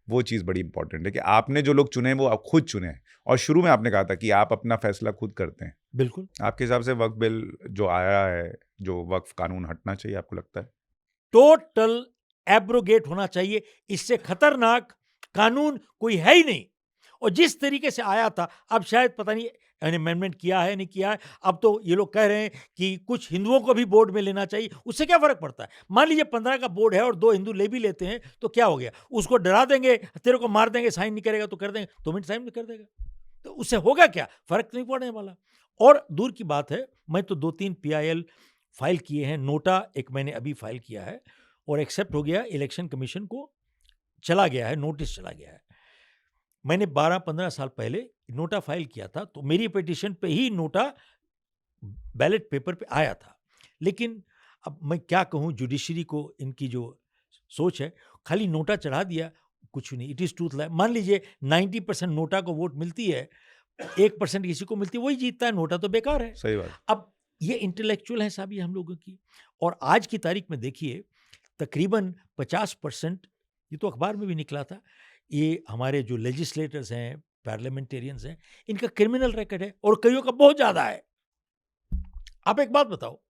वो चीज़ बड़ी इंपॉर्टेंट है कि आपने जो लोग चुने वो आप खुद चुने, और शुरू में आपने कहा था कि आप अपना फैसला खुद करते हैं। बिल्कुल। आपके हिसाब से वक्फ बिल जो आया है, जो वक्फ कानून, हटना चाहिए आपको लगता है? टोटल एब्रोगेट होना चाहिए। इससे खतरनाक कानून कोई है ही नहीं। और जिस तरीके से आया था, अब शायद पता नहीं अमेंडमेंट किया है नहीं किया है। अब तो ये लोग कह रहे हैं कि कुछ हिंदुओं को भी बोर्ड में लेना चाहिए। उससे क्या फर्क पड़ता है? मान लीजिए 15 का बोर्ड है और 2 हिंदू ले भी लेते हैं, तो क्या हो गया? उसको डरा देंगे, तेरे को मार देंगे, साइन नहीं करेगा तो कर देंगे, 2 मिनट साइन कर देगा, तो उससे होगा क्या? फर्क नहीं पड़ने वाला। और दूर की बात है, मैं तो 2-3 PIL फाइल किए हैं। नोटा एक मैंने अभी फाइल किया है और एक्सेप्ट हो गया, इलेक्शन कमीशन को चला गया है, नोटिस चला गया है। मैंने 12-15 साल पहले नोटा फाइल किया था, तो मेरी पिटीशन पे ही नोटा बैलेट पेपर पे आया था। लेकिन अब मैं क्या कहूँ, जुडिशरी को इनकी जो सोच है, खाली नोटा चढ़ा दिया, कुछ नहीं। It is truth. मान लीजिए 90% नोटा को वोट मिलती है, 1% किसी को मिलती है, वही जीतता है। नोटा तो बेकार है। सही बात। अब ये इंटेलेक्चुअल है साहब, ये हम लोगों की। और आज की तारीख में देखिए, तकरीबन 50%, ये तो अखबार में भी निकला था, ये हमारे जो लेजिस्लेटर्स हैं, पार्लियामेंटेरियंस हैं, इनका क्रिमिनल रिकॉर्ड है, और कईयों का बहुत ज्यादा है। आप एक बात बताओ,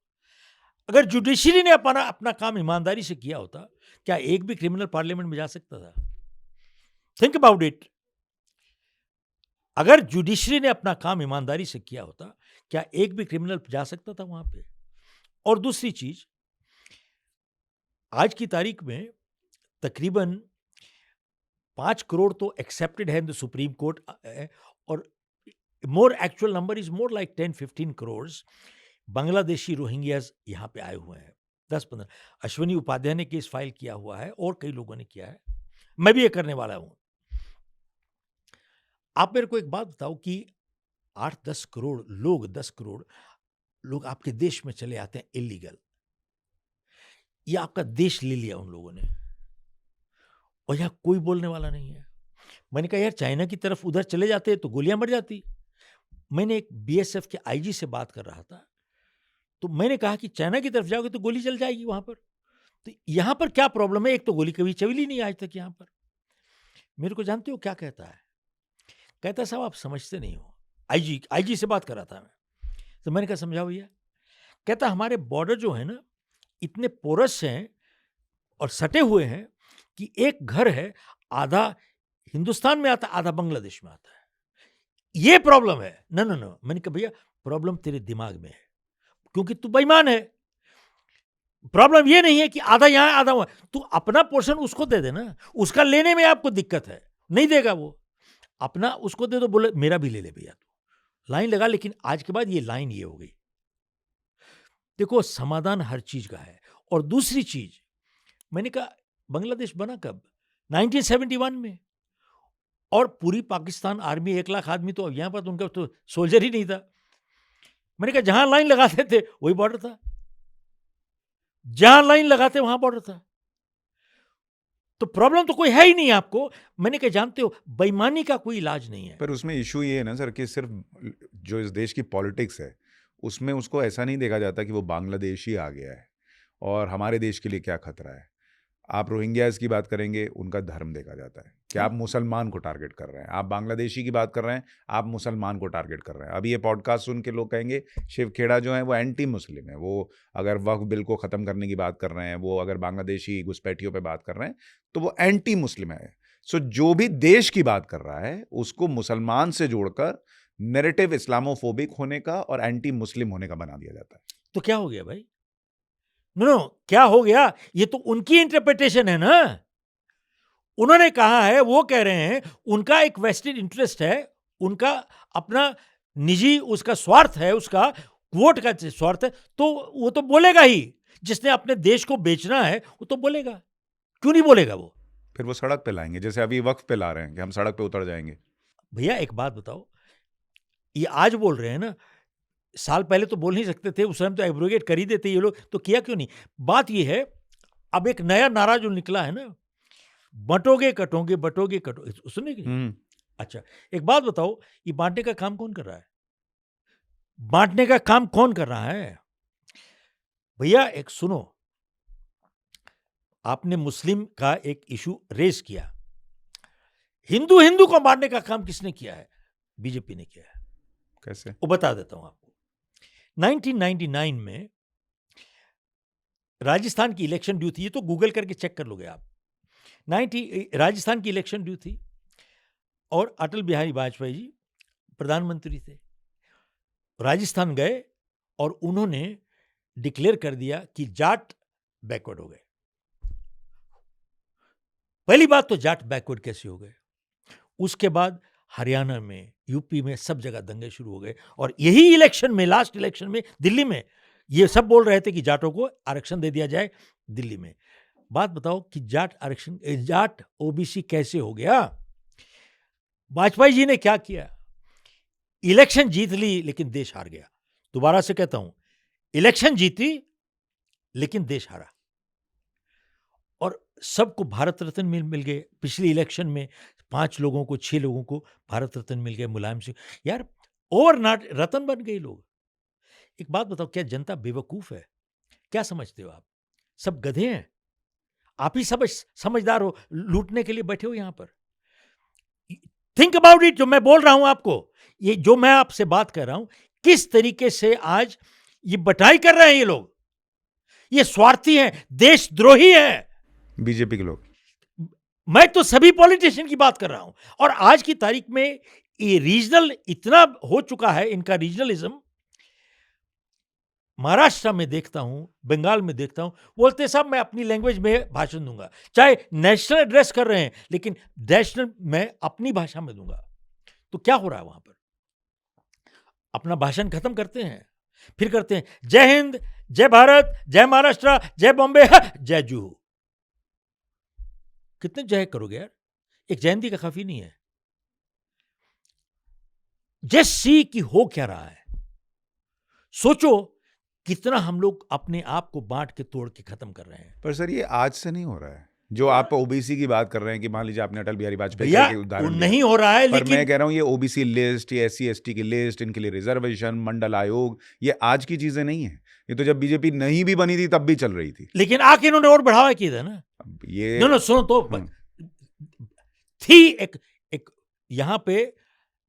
अगर जुडिशरी ने अपना काम ईमानदारी से किया होता, क्या एक भी क्रिमिनल पार्लियामेंट में जा सकता था? Think about it. अगर जुडिशरी ने अपना काम ईमानदारी से किया होता, क्या एक भी क्रिमिनल जा सकता था वहां पे? और दूसरी चीज, आज की तारीख में तकरीबन 5 करोड़ तो एक्सेप्टेड है इन द सुप्रीम कोर्ट, और more actual number is more like 10-15 crore Bangladeshi Rohingyas यहाँ पे आए हुए हैं। 10-15। अश्विनी उपाध्याय ने केस फाइल किया हुआ है और कई लोगों ने किया है। मैं भी ये करने वाला हूँ। आप मेरे को एक बात बताओ कि 8-10 करोड़ लोग, 10 करोड़ लोग आपके देश में चले आते हैं इलीगल, ये आपका देश ले लिया उन लोगों ने, और यहाँ कोई बोलने वाला नहीं है। मैंने कहा यार चाइना की तरफ उधर चले जाते तो गोलियां मर जाती। मैंने एक बीएसएफ के आईजी से बात कर रहा था, तो मैंने कहा कि चाइना की तरफ जाओगे तो गोली चल जाएगी वहां पर, तो यहां पर क्या प्रॉब्लम है? एक तो गोली कभी चली नहीं आज तक यहां पर। मेरे को जानते हो क्या कहता है? कहता साहब आप समझते नहीं हो। आईजी से बात कर रहा था मैं, तो मैंने कहा समझाओ भैया। कहता हमारे बॉर्डर जो है ना इतने पोरस हैं और सटे हुए हैं कि एक घर है, आधा हिंदुस्तान में आता, आधा बांग्लादेश में आता है, ये प्रॉब्लम है। ना ना ना, मैंने कहा भैया प्रॉब्लम तेरे दिमाग में है, क्योंकि तू बेईमान है। प्रॉब्लम ये नहीं है कि आधा यहां आधा वहां, तू अपना पोर्शन उसको दे देना, उसका लेने में आपको दिक्कत है, नहीं देगा वो, अपना उसको दे दो, बोले मेरा भी ले ले भैया, तू लाइन लगा। लेकिन आज के बाद ये लाइन ये हो गई। देखो समाधान हर चीज का है। और दूसरी चीज, मैंने कहा बांग्लादेश बना कब? 1971 में, और पूरी पाकिस्तान आर्मी 1 लाख आदमी, तो यहां पर तो उनका तो सोल्जर ही नहीं था। मैंने कहा जहां लाइन लगाते थे वही बॉर्डर था, जहां लाइन लगाते वहां बॉर्डर था, तो प्रॉब्लम तो कोई है ही नहीं आपको। मैंने कहा जानते हो बेईमानी का कोई इलाज नहीं है। पर उसमें इशू ये है ना सर कि सिर्फ जो इस देश की पॉलिटिक्स है उसमें उसको ऐसा नहीं देखा जाता कि वो बांग्लादेशी आ गया है और हमारे देश के लिए क्या खतरा है। आप रोहिंग्याज की बात करेंगे, उनका धर्म देखा जाता है कि आप मुसलमान को टारगेट कर रहे हैं। आप बांग्लादेशी की बात कर रहे हैं, आप मुसलमान को टारगेट कर रहे हैं। अभी ये पॉडकास्ट सुन के लोग कहेंगे शिव खेड़ा जो है वो एंटी मुस्लिम है, वो अगर वक्फ बिल को ख़त्म करने की बात कर रहे हैं, वो अगर बांग्लादेशी घुसपैठियों पे बात कर रहे हैं तो वो एंटी मुस्लिम है। सो जो भी देश की बात कर रहा है उसको मुसलमान से जोड़कर नैरेटिव इस्लामोफोबिक होने का और एंटी मुस्लिम होने का बना दिया जाता है। तो क्या हो गया भाई? नो, क्या हो गया? ये तो उनकी इंटरप्रिटेशन है ना। उन्होंने कहा है, वो कह रहे हैं, उनका एक वेस्टेड इंटरेस्ट है, उनका अपना निजी उसका स्वार्थ है, उसका वोट का स्वार्थ है, तो वो तो बोलेगा ही। जिसने अपने देश को बेचना है वो तो बोलेगा, क्यों नहीं बोलेगा वो? फिर वो सड़क पे लाएंगे, जैसे अभी वक्फ पे ला रहे हैं कि हम सड़क पे उतर जाएंगे। भैया एक बात बताओ, ये आज बोल रहे हैं ना, साल पहले तो बोल नहीं सकते थे, उस समय तो एब्रोगेट कर ही देते ये लोग, तो किया क्यों नहीं? बात ये है, अब एक नया नारा जो निकला है ना, बंटोगे कटोगे, बटोगे कटोगे, सुने कि नहीं? अच्छा एक बात बताओ, ये बांटने का काम कौन कर रहा है? बांटने का काम कौन कर रहा है? भैया एक सुनो, आपने मुस्लिम का एक इशू रेज किया, हिंदू हिंदू को बांटने का काम किसने किया है? बीजेपी ने किया है। कैसे? वो बता देता हूं आपको। 1999 में राजस्थान की इलेक्शन ड्यू थी, ये तो गूगल करके चेक कर लोगे आप। राजस्थान की इलेक्शन ड्यू थी और अटल बिहारी वाजपेयी जी प्रधानमंत्री थे। राजस्थान गए और उन्होंने डिक्लेयर कर दिया कि जाट बैकवर्ड हो गए। पहली बात तो जाट बैकवर्ड कैसे हो गए? उसके बाद हरियाणा में, यूपी में, सब जगह दंगे शुरू हो गए, और यही इलेक्शन में, लास्ट इलेक्शन में दिल्ली में, ये सब बोल रहे थे कि जाटों को आरक्षण दे दिया जाए दिल्ली में। बात बताओ कि जाट आरक्षण, जाट ओबीसी कैसे हो गया? वाजपेयी जी ने क्या किया? इलेक्शन जीत ली लेकिन देश हार गया। दोबारा से कहता हूं, इलेक्शन जीती लेकिन देश हारा, और सबको भारत रत्न मिल गए। पिछली इलेक्शन में 5 लोगों को, 6 लोगों को भारत रत्न मिल गए, मुलायम सिंह। यार ओवरनाइट रत्न बन गए लोग। एक बात बताओ, क्या जनता बेवकूफ है? क्या समझते हो आप? सब गधे हैं? आप ही समझदार हो, लूटने के लिए बैठे हो यहां पर। Think about it. जो मैं बोल रहा हूं आपको, ये जो मैं आपसे बात कर रहा हूं, किस तरीके से आज ये बटाई कर रहे हैं ये लोग। ये स्वार्थी हैं, देशद्रोही हैं बीजेपी के लोग। मैं तो सभी पॉलिटिशियन की बात कर रहा हूं। और आज की तारीख में ये रीजनल इतना हो चुका है, इनका रीजनलिज्म। महाराष्ट्र में देखता हूं, बंगाल में देखता हूं, बोलते साहब मैं अपनी लैंग्वेज में भाषण दूंगा, चाहे नेशनल एड्रेस कर रहे हैं लेकिन नेशनल मैं अपनी भाषा में दूंगा। तो क्या हो रहा है वहां पर? अपना भाषण खत्म करते हैं, फिर करते हैं जय हिंद, जय भारत, जय महाराष्ट्र, जय बॉम्बे, जय जुहू। कितने जय करोगे यार? एक जयंती का काफी नहीं है। जस्ट सी कि हो क्या रहा है। सोचो कितना हम लोग अपने आप को बांट के तोड़ के खत्म कर रहे हैं। पर सर ये आज से नहीं हो रहा है। जो आप ओबीसी की बात कर रहे हैं कि मान लीजिए आपने अटल बिहारी वाजपेयी भैया का एक उदाहरण नहीं दिया, हो रहा है, पर मैं लेकिन कह रहा हूँ ये ओबीसी लिस्ट, ये SC ST की लिस्ट, इनके लिए रिजर्वेशन, मंडल आयोग, ये आज की चीजें नहीं है। ये तो जब बीजेपी नहीं भी बनी थी तब भी चल रही थी। लेकिन आके इन्होंने और बढ़ावा किया था ना। अब ये नो सुनो तो थी एक यहां पे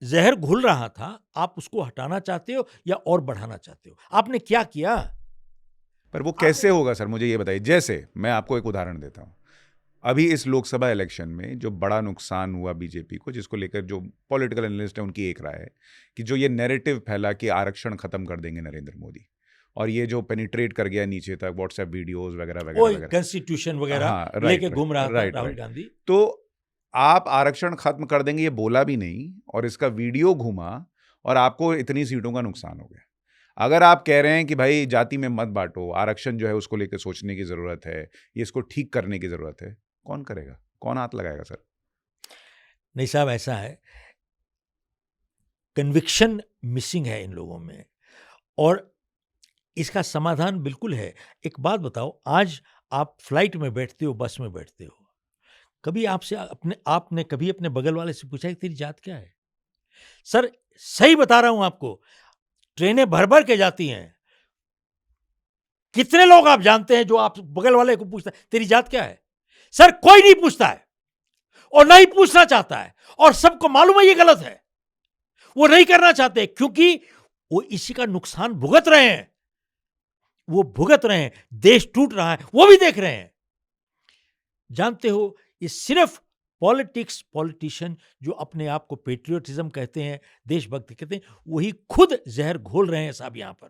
जहर घुल रहा था, आप उसको हटाना चाहते हो या और बढ़ाना चाहते हो? आपने क्या किया? पर वो कैसे होगा सर, मुझे ये बताइए। जैसे मैं आपको एक उदाहरण देता हूँ, अभी इस लोकसभा इलेक्शन में जो बड़ा नुकसान हुआ बीजेपी को, जिसको लेकर जो पॉलिटिकल एनालिस्ट है उनकी एक राय है कि जो ये नैरेटिव फैला कि आरक्षण खत्म कर देंगे नरेंद्र मोदी, और ये जो पेनिट्रेट कर गया नीचे तक, व्हाट्सएप वीडियोस वगैरह वगैरह वगैरह, कॉन्स्टिट्यूशन वगैरह हाँ, लेके घूम रहा था राहुल गांधी। तो आप आरक्षण खत्म कर देंगे ये बोला भी नहीं, और इसका वीडियो घूमा, और आपको इतनी सीटों का नुकसान हो गया। अगर आप कह रहे हैं कि भाई जाति में मत बांटो, आरक्षण जो है उसको लेकर सोचने की जरूरत है, ये इसको ठीक करने की जरूरत है, कौन करेगा, कौन हाथ लगाएगा सर? नहीं साहब, ऐसा है, कन्विक्शन मिसिंग है इन लोगों में, और इसका समाधान बिल्कुल है। एक बात बताओ, आज आप फ्लाइट में बैठते हो, बस में बैठते हो, कभी आपने कभी अपने बगल वाले से पूछा कि तेरी जात क्या है? सर सही बता रहा हूं आपको, ट्रेनें भर भर के जाती हैं, कितने लोग आप जानते हैं जो आप बगल वाले को पूछता है तेरी जात क्या है? सर कोई नहीं पूछता है, और नहीं पूछना चाहता है, और सबको मालूम है ये गलत है। वो नहीं करना चाहते क्योंकि वो इसी का नुकसान भुगत रहे हैं, देश टूट रहा है, वो भी देख रहे हैं। जानते हो, ये सिर्फ पॉलिटिशियन जो अपने आप को पेट्रियोटिज्म कहते हैं, देशभक्ति कहते हैं, वही खुद जहर घोल रहे हैं साहब, यहां पर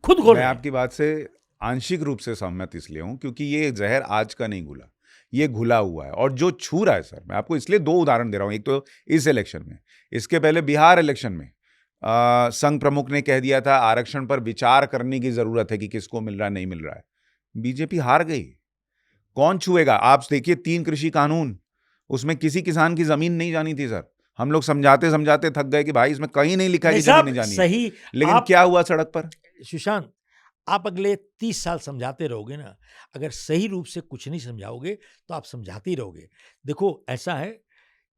खुद घोल रहे हैं। मैं आपकी बात से आंशिक रूप से सहमत इसलिए हूं क्योंकि ये जहर आज का नहीं घुला, ये घुला हुआ है, और जो छू रहा है सर, मैं आपको इसलिए दो उदाहरण दे रहा हूं। एक तो इस इलेक्शन में, इसके पहले बिहार इलेक्शन में संघ प्रमुख ने कह दिया था आरक्षण पर विचार करने की जरूरत है कि किसको मिल रहा है, नहीं मिल रहा है। बीजेपी हार गई, कौन छुएगा? आप देखिए 3 कृषि कानून, उसमें किसी किसान की जमीन नहीं जानी थी सर। हम लोग समझाते समझाते थक गए कि भाई इसमें कहीं नहीं लिखा है कि जमीन नहीं जानी सही, लेकिन क्या हुआ सड़क पर? सुशांत, आप अगले 30 साल समझाते रहोगे ना, अगर सही रूप से कुछ नहीं समझाओगे तो आप समझाते ही रहोगे। देखो ऐसा है,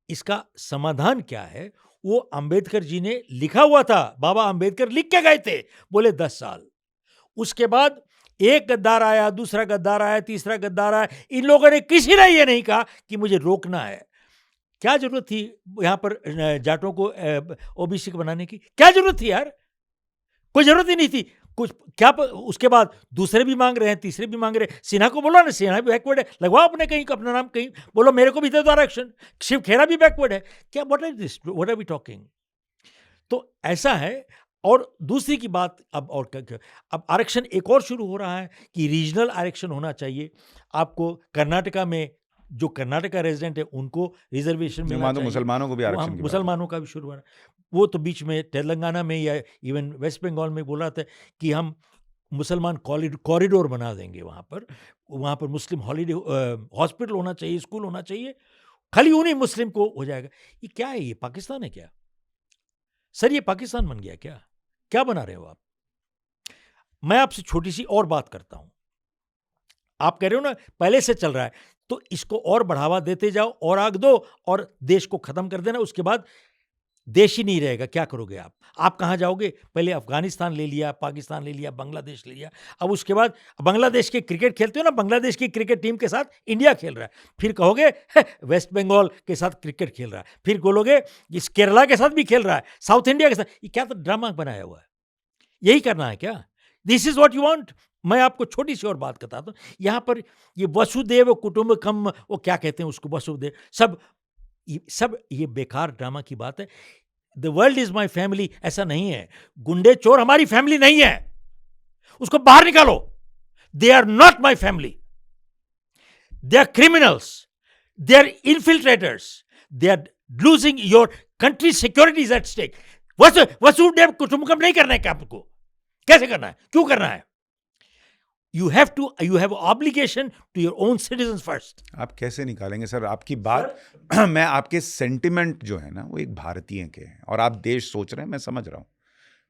इसका समाधान क्या है, वो अंबेडकर जी ने लिखा हुआ था, बाबा अंबेडकर लिख के गए थे, बोले 10 साल। उसके बाद एक गद्दार आया, दूसरा गद्दार आया, तीसरा गद्दार आया, इन लोगों ने किसी ने ये नहीं कहा कि मुझे रोकना है। क्या जरूरत थी यहां पर जाटों को ओबीसी को बनाने की? क्या जरूरत थी यार? कोई जरूरत ही नहीं थी। कुछ क्या उसके बाद दूसरे भी मांग रहे हैं, तीसरे भी मांग रहे हैं। सिन्हा को बोलो ना, सिन्हा भी बैकवर्ड है, लगवाओ अपने कहीं अपना नाम, कहीं बोलो मेरे को भी दे दो आरक्षण। शिव खेरा भी बैकवर्ड है क्या? What are we talking? तो ऐसा है। और दूसरी की बात, अब आरक्षण एक और शुरू हो रहा है कि रीजनल आरक्षण होना चाहिए। आपको कर्नाटका में जो कर्नाटका रेजिडेंट है उनको रिजर्वेशन मिलना चाहिए, मुसलमानों को भी आरक्षण, मुसलमानों का भी शुरू हो रहा है। वो तो बीच में तेलंगाना में या इवन वेस्ट बंगाल में बोला था कि हम मुसलमान कॉरिडोर बना देंगे, वहाँ पर मुस्लिम हॉलीडे हॉस्पिटल होना चाहिए, स्कूल होना चाहिए, खाली उन्हीं मुस्लिम को हो जाएगा। ये क्या है? ये पाकिस्तान है क्या सर? ये पाकिस्तान बन गया क्या? क्या बना रहे हो आप? मैं आपसे छोटी सी और बात करता हूं। आप कह रहे हो ना पहले से चल रहा है, तो इसको और बढ़ावा देते जाओ और आग दो और देश को खत्म कर देना। उसके बाद देश ही नहीं रहेगा। क्या करोगे आप कहां जाओगे? पहले अफगानिस्तान ले लिया, पाकिस्तान ले लिया, बांग्लादेश ले लिया, अब उसके बाद बांग्लादेश के क्रिकेट खेलते हो ना, बांग्लादेश की क्रिकेट टीम के साथ इंडिया खेल रहा है, फिर कहोगे वेस्ट बंगाल के साथ क्रिकेट खेल रहा है, फिर बोलोगे इस केरला के साथ भी खेल रहा है, साउथ इंडिया के साथ। ये क्या तो ड्रामा बनाया हुआ है? यही करना है क्या? This is what you want? मैं आपको छोटी सी और बात बताता हूं। यहां पर ये वसुदेव कुटुंबकम, वो क्या कहते हैं उसको, वसुदेव, सब ये बेकार ड्रामा की बात है। The world is my family, ऐसा नहीं है। गुंडे चोर हमारी फैमिली नहीं है, उसको बाहर निकालो। They are not my family, they are criminals, they are infiltrators, they are losing your country securities at stake. वसुदेव कुटुंबकम नहीं करना है क्या आपको? कैसे करना है? क्यों करना है? You have obligation to your own citizens first. आप कैसे निकालेंगे सर आपकी बात? मैं आपके सेंटिमेंट जो है ना वो एक भारतीय के हैं और आप देश सोच रहे हैं, मैं समझ रहा हूँ,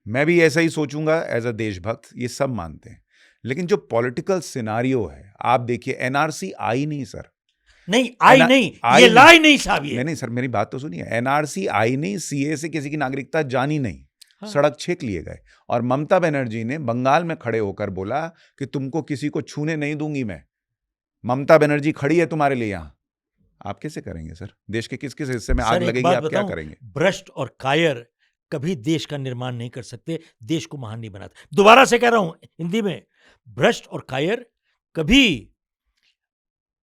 मैं भी ऐसा ही सोचूंगा एज अ देशभक्त, ये सब मानते हैं। लेकिन जो पॉलिटिकल सिनारियो है, आप देखिए एनआरसी आई नहीं सर, नहीं आई नहीं, ये लाई नहीं साहब, ये नहीं सर, मेरी बात तो सुनिए, एनआरसी आई नहीं, सीए से किसी की नागरिकता जानी नहीं, हाँ। सड़क छेक लिए गए और ममता बनर्जी ने बंगाल में खड़े होकर बोला कि तुमको किसी को छूने नहीं दूंगी मैं, ममता बनर्जी खड़ी है तुम्हारे लिए यहां। आप कैसे करेंगे सर? देश के किस किस हिस्से में आग लगेगी, आप क्या करेंगे? भ्रष्ट और कायर कभी देश का निर्माण नहीं कर सकते, देश को महान नहीं बनाते। दोबारा से कह रहा हूं हिंदी में, भ्रष्ट और कायर कभी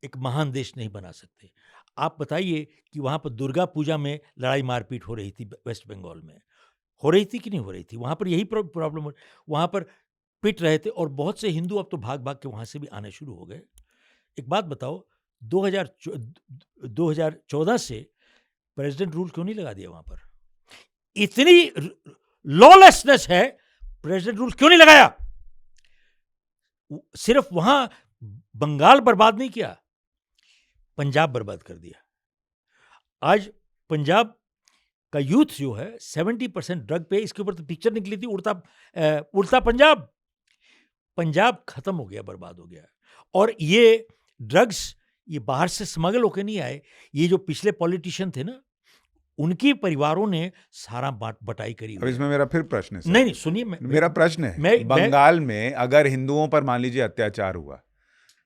एक महान देश नहीं बना सकते। आप बताइए कि वहां पर दुर्गा पूजा में लड़ाई मारपीट हो रही थी वेस्ट बंगाल में, हो रही थी कि नहीं हो रही थी? वहां पर यही प्रॉब्लम, वहां पर पिट रहे थे और बहुत से हिंदू अब तो भाग भाग के वहां से भी आने शुरू हो गए। एक बात बताओ, 2014 से प्रेसिडेंट रूल क्यों नहीं लगा दिया वहां पर? इतनी लॉलेसनेस है, प्रेसिडेंट रूल क्यों नहीं लगाया? सिर्फ वहां बंगाल बर्बाद नहीं किया, पंजाब बर्बाद कर दिया। आज पंजाब का यूथ जो है 70% ड्रग पे, इसके ऊपर तो पिक्चर निकली थी उड़ता पंजाब। पंजाब खत्म हो गया, बर्बाद हो गया। और ये ड्रग्स ये बाहर से स्मगल होकर नहीं आए, ये जो पिछले पॉलिटिशियन थे ना, उनकी परिवारों ने सारा बटाई करी। अब इसमें मेरा फिर प्रश्न है। नहीं सुनिए, मेरा प्रश्न है, बंगाल में अगर हिंदुओं पर मान लीजिए अत्याचार हुआ,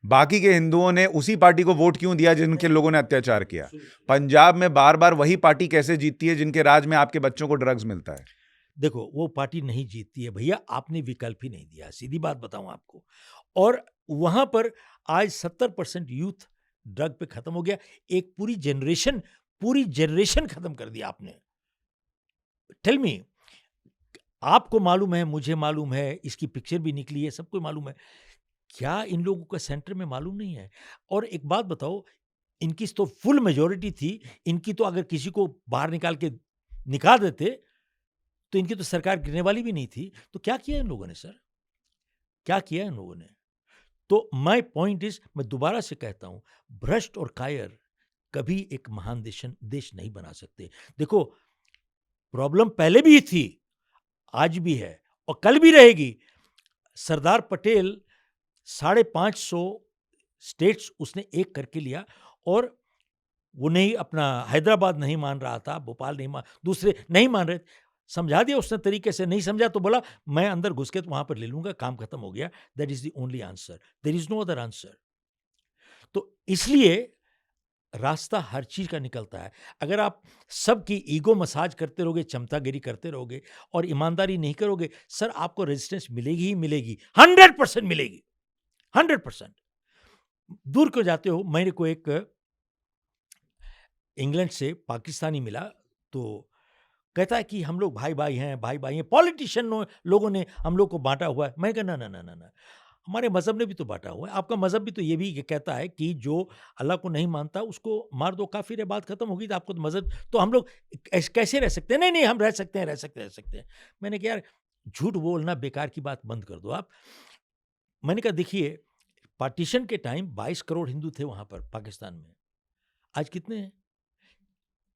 बाकी के हिंदुओं ने उसी पार्टी को वोट क्यों दिया जिनके लोगों ने अत्याचार किया? पंजाब में बार बार वही पार्टी कैसे जीतती है जिनके राज में आपके बच्चों को ड्रग्स मिलता है? देखो, वो पार्टी नहीं जीतती है भैया, आपने विकल्प ही नहीं दिया, सीधी बात बताऊं आपको। और वहां पर आज 70% यूथ ड्रग पे खत्म हो गया। एक पूरी जनरेशन खत्म कर दिया आपने। टेल मी, आपको मालूम है, मुझे मालूम है, इसकी पिक्चर भी निकली है, सबको मालूम है, क्या इन लोगों का सेंटर में मालूम नहीं है? और एक बात बताओ, इनकी तो फुल मेजॉरिटी थी, इनकी तो अगर किसी को बाहर निकाल देते तो इनकी तो सरकार गिरने वाली भी नहीं थी। तो क्या किया इन लोगों ने सर? क्या किया इन लोगों ने? तो माय पॉइंट इज, मैं दोबारा से कहता हूं, भ्रष्ट और कायर कभी एक महान देश नहीं बना सकते। देखो, प्रॉब्लम पहले भी थी, आज भी है और कल भी रहेगी। सरदार पटेल 550 स्टेट्स उसने एक करके लिया, और वो नहीं, अपना हैदराबाद नहीं मान रहा था, भोपाल नहीं दूसरे नहीं मान रहे, समझा दिया उसने तरीके से। नहीं समझा तो बोला मैं अंदर घुस के तो वहां पर ले लूंगा, काम खत्म हो गया। That is the only answer, there is no other answer. तो इसलिए रास्ता हर चीज का निकलता है। अगर आप सबकी ईगो मसाज करते रहोगे, चमचागिरी करते रहोगे और ईमानदारी नहीं करोगे, सर आपको रेजिस्टेंस मिलेगी ही मिलेगी, 100% मिलेगी, 100%। दूर क्यों जाते हो? मेरे को एक इंग्लैंड से पाकिस्तानी मिला, तो कहता है कि हम लोग भाई भाई हैं, पॉलिटिशियन लोगों ने हम लोग को बांटा हुआ है। मैं कहा ना ना ना ना ना, हमारे मजहब ने भी तो बांटा हुआ है। आपका मजहब भी तो ये भी कहता है कि जो अल्लाह को नहीं मानता उसको मार दो, काफिर है, बात खत्म होगी। तो आपको तो मजहब, तो हम लोग कैसे रह सकते हैं? नहीं हम रह सकते हैं। मैंने कहा यार, झूठ बोलना बेकार की बात बंद कर दो आप। मैंने कहा देखिए, पार्टीशन के टाइम 22 करोड़ हिंदू थे वहां पर पाकिस्तान में, आज कितने हैं?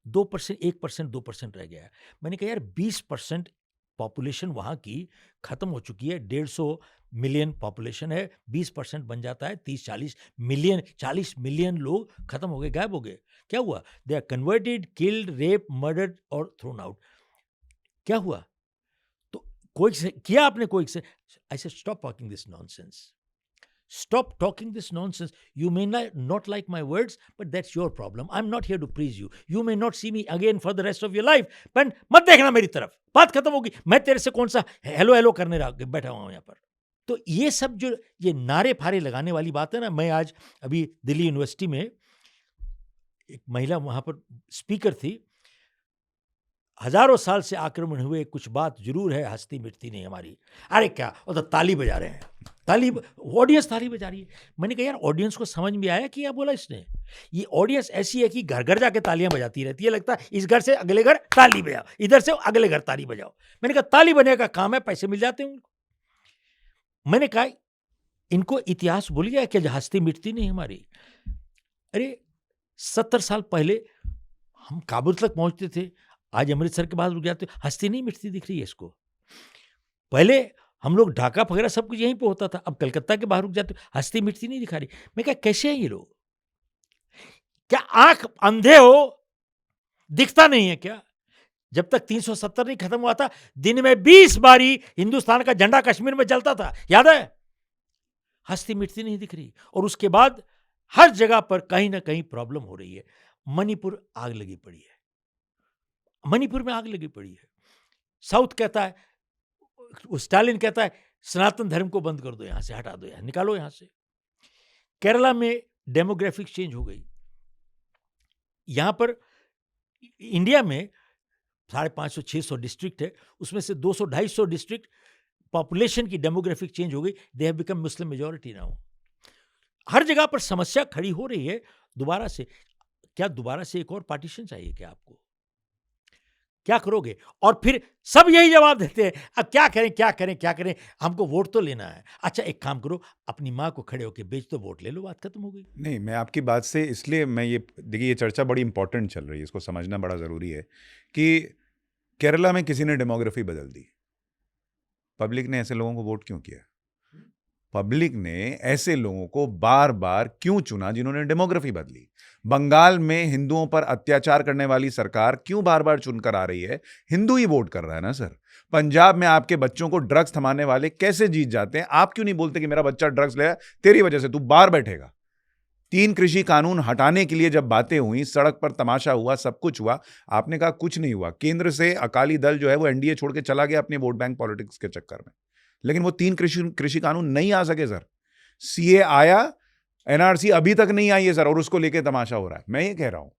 2%, 1%, 2% रह गया है। मैंने कहा यार 20% पॉपुलेशन वहां की खत्म हो चुकी है, 150 मिलियन पॉपुलेशन है, 20% बन जाता है 30-40 मिलियन, 40 मिलियन लोग खत्म हो गए, गायब हो गए। क्या हुआ? They are converted, killed, rape, murdered और थ्रोन आउट। क्या हुआ? तो कोई से किया आपने, कोई से? I said stop talking this nonsense, stop talking this nonsense. You may not like my words, but that's your problem. I'm not here to please you. You may not see me again for the rest of your life, but मत देखना मेरी तरफ, बात खत्म होगी। मैं तेरे से कौन सा हेलो करने बैठा हुआ हूं यहाँ पर? तो ये सब जो ये नारे फारे लगाने वाली बात है ना, मैं आज अभी दिल्ली यूनिवर्सिटी में, एक महिला वहां पर स्पीकर थी, हजारों साल से आक्रमण हुए, कुछ बात जरूर है, हस्ती मिटती नहीं हमारी। अरे क्या, वो तो ताली बजा रहे हैं, ऑडियंस ताली बजा रही है। मैंने कहा यार, ऑडियंस को समझ में आया कि क्या बोला इसने? ये ऑडियंस ऐसी है कि घर घर जाके तालियां बजाती रहती है, लगता है इस घर से अगले घर ताली बजाओ, इधर से अगले घर ताली बजाओ। मैंने कहा ताली बजाने का काम है, पैसे मिल जाते हैं उनको। मैंने कहा इनको इतिहास भूल गया क्या? हस्ती मिटती नहीं हमारी। अरे 70 साल पहले हम काबुल तक पहुंचते थे, आज अमृतसर के बाद रुक जाते, हस्ती नहीं मिटती दिख रही है इसको। पहले हम लोग ढाका वगैरह सब कुछ यहीं पे होता था, अब कलकत्ता के बाहर रुक जाते, हस्ती मिटती नहीं दिखा रही। मैं क्या, कैसे हैं ये लोग? क्या आंख अंधे हो, दिखता नहीं है क्या? जब तक 370 नहीं खत्म हुआ था, दिन में 20 बारी हिंदुस्तान का झंडा कश्मीर में जलता था, याद है? हस्ती मिटती नहीं दिख रही। और उसके बाद हर जगह पर कहीं ना कहीं प्रॉब्लम हो रही है। मणिपुर आग लगी पड़ी है, मणिपुर में आग लगी पड़ी है। साउथ कहता है, स्टालिन कहता है सनातन धर्म को बंद कर दो, यहां से हटा दो, यहां निकालो यहां से। केरला में डेमोग्राफिक चेंज हो गई। यहां पर इंडिया में 550-600 डिस्ट्रिक्ट है, उसमें से 200-250 डिस्ट्रिक्ट पॉपुलेशन की डेमोग्राफिक चेंज हो गई, they have become Muslim majority now. हर जगह पर समस्या खड़ी हो रही है दोबारा से। क्या दोबारा से एक और पार्टीशन चाहिए क्या आपको? क्या करोगे? और फिर सब यही जवाब देते हैं, अब क्या करें क्या करें क्या करें, हमको वोट तो लेना है। अच्छा एक काम करो, अपनी माँ को खड़े होकर बेच दो, वोट ले लो, बात खत्म हो गई। नहीं, मैं आपकी बात से इसलिए मैं ये देखिए, ये चर्चा बड़ी इंपॉर्टेंट चल रही है, इसको समझना बड़ा ज़रूरी है कि केरला में किसी ने डेमोग्राफी बदल दी। पब्लिक ने ऐसे लोगों को वोट क्यों किया? पब्लिक ने ऐसे लोगों को बार बार क्यों चुना जिन्होंने डेमोग्राफी बदली? बंगाल में हिंदुओं पर अत्याचार करने वाली सरकार क्यों बार बार चुनकर आ रही है? हिंदू ही वोट कर रहा है ना सर। पंजाब में आपके बच्चों को ड्रग्स थमाने वाले कैसे जीत जाते हैं? आप क्यों नहीं बोलते कि मेरा बच्चा ड्रग्स ले, तेरी वजह से तू बाहर बैठेगा? 3 कृषि कानून हटाने के लिए जब बातें हुई, सड़क पर तमाशा हुआ, सब कुछ हुआ, आपने कहा कुछ नहीं हुआ। केंद्र से अकाली दल जो है वो एनडीए छोड़ के चला गया अपने वोट बैंक पॉलिटिक्स के चक्कर में। लेकिन वो 3 कृषि कानून नहीं आ सके सर। सीए आया, एनआरसी अभी तक नहीं आई है सर, और उसको लेके तमाशा हो रहा है। मैं ये कह रहा हूं,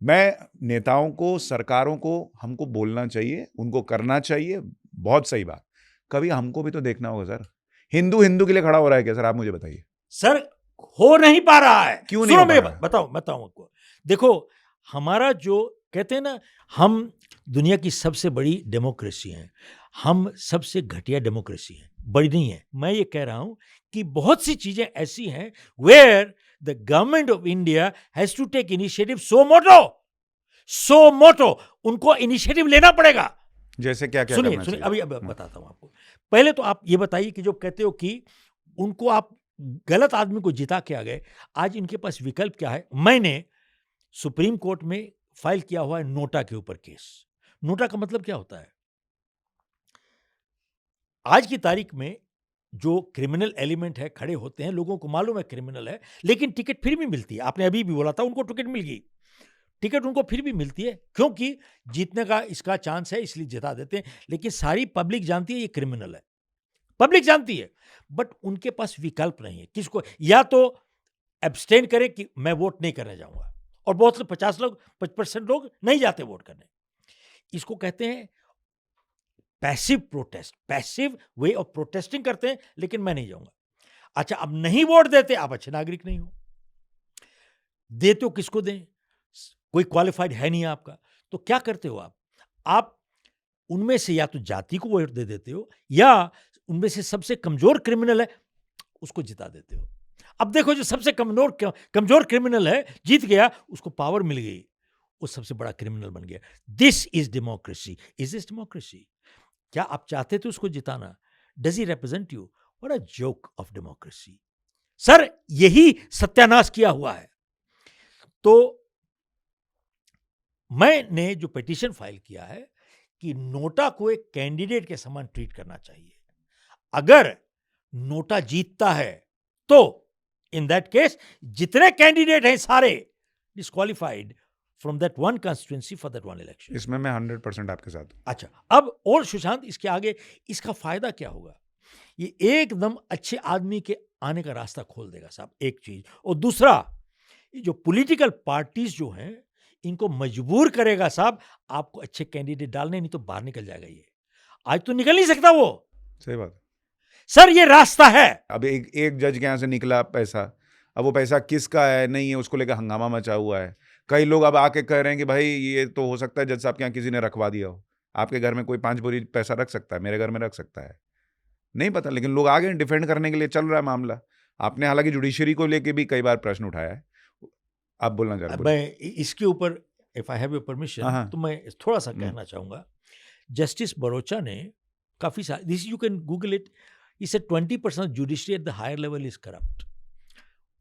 मैं नेताओं को, सरकारों को, हमको बोलना चाहिए, उनको करना चाहिए, बहुत सही बात। कभी हमको भी तो देखना होगा सर। हिंदू हिंदू के लिए खड़ा हो रहा है क्या सर? आप मुझे बताइए। सर हो नहीं पा रहा है। क्यों नहीं हो पा रहा है? बताऊं आपको। देखो, हमारा जो कहते हैं ना, हम दुनिया की सबसे बड़ी डेमोक्रेसी हैं, हम सबसे घटिया डेमोक्रेसी हैं, बड़ी नहीं है। मैं ये कह रहा हूं कि बहुत सी चीजें ऐसी हैं where the government of India has to take initiative suo motu, उनको इनिशिएटिव लेना पड़ेगा। जैसे क्या क्या सुनिए करना चाहिए? अभी बताता हूं आपको। पहले तो आप ये बताइए कि जो कहते हो कि उनको आप गलत आदमी को जिता के आ गए, आज इनके पास विकल्प क्या है? मैंने सुप्रीम कोर्ट में फाइल किया हुआ है नोटा के ऊपर केस। नोटा का मतलब क्या होता है? आज की तारीख में जो क्रिमिनल एलिमेंट है खड़े होते हैं, लोगों को मालूम है क्रिमिनल है, लेकिन टिकट फिर भी मिलती है। आपने अभी भी बोला था उनको टिकट मिल गई, टिकट उनको फिर भी मिलती है क्योंकि जीतने का इसका चांस है, इसलिए जिता देते हैं। लेकिन सारी पब्लिक जानती है ये क्रिमिनल है, पब्लिक जानती है, बट उनके पास विकल्प नहीं है। किसको? या तो एब्सटेन करें कि मैं वोट नहीं करने जाऊंगा, और बहुत से 50% लोग नहीं जाते वोट करने। इसको कहते हैं passive protest, passive way of protesting करते हैं, लेकिन मैं नहीं जाऊंगा। अच्छा, अब नहीं वोट देते, आप अच्छे नागरिक नहीं हो। देते हो किसको दें? कोई क्वालिफाइड है नहीं आपका, तो क्या करते हो आप उनमें से या तो जाति को वोट दे देते हो, या उनमें से सबसे कमजोर क्रिमिनल है उसको जिता देते हो। अब देखो, जो सबसे कमजोर क्रिमिनल है जीत गया, उसको पावर मिल गई, वो सबसे बड़ा क्रिमिनल बन गया। This is democracy. Is this democracy? क्या आप चाहते थे उसको जिताना? Does he represent you? What a joke of democracy. Sir यही सत्यानाश किया हुआ है। तो मैंने जो पिटीशन फाइल किया है कि नोटा को एक कैंडिडेट के समान ट्रीट करना चाहिए। अगर नोटा जीतता है तो इन दैट केस जितने कैंडिडेट हैं सारे disqualified from that one constituency for that one election. इसमें मैं 100% आपके साथ हूं। अच्छा, अब और सुशांत, इसके आगे इसका फायदा क्या होगा? ये एकदम अच्छे आदमी के आने का रास्ता खोल देगा साहब, एक चीज। और दूसरा, जो पॉलिटिकल पार्टीज जो हैं, इनको मजबूर करेगा साहब आपको अच्छे कैंडिडेट डालने, नहीं तो बाहर निकल जाएगा ये। आज तो निकल नहीं सकता वो। सही बात। सर ये रास्ता है। अब एक जज के यहाँ से निकला पैसा, अब वो पैसा किसका है नहीं है उसको लेकर हंगामा मचा हुआ है। कई लोग अब आके कह रहे हैं कि भाई ये तो हो सकता है जज साहब के यहाँ किसी ने रखवा दिया हो। आपके घर में कोई 5 बोरी पैसा रख सकता है, मेरे घर में रख सकता है। नहीं पता, लेकिन लोग आ गए डिफेंड करने के लिए, चल रहा है मामला। आपने हालांकि जुडिशरी को लेके भी कई बार प्रश्न उठाया है। आप बोलना चाह रहे हैं, बोलिए। मैं इसके ऊपर, if I have your permission, हाँ। तो मैं थोड़ा सा हम्म। कहना चाहूंगा। जस्टिस बरोचा ने काफी सारे, this you can Google it, इसे 20% judiciary at the higher level is corrupt.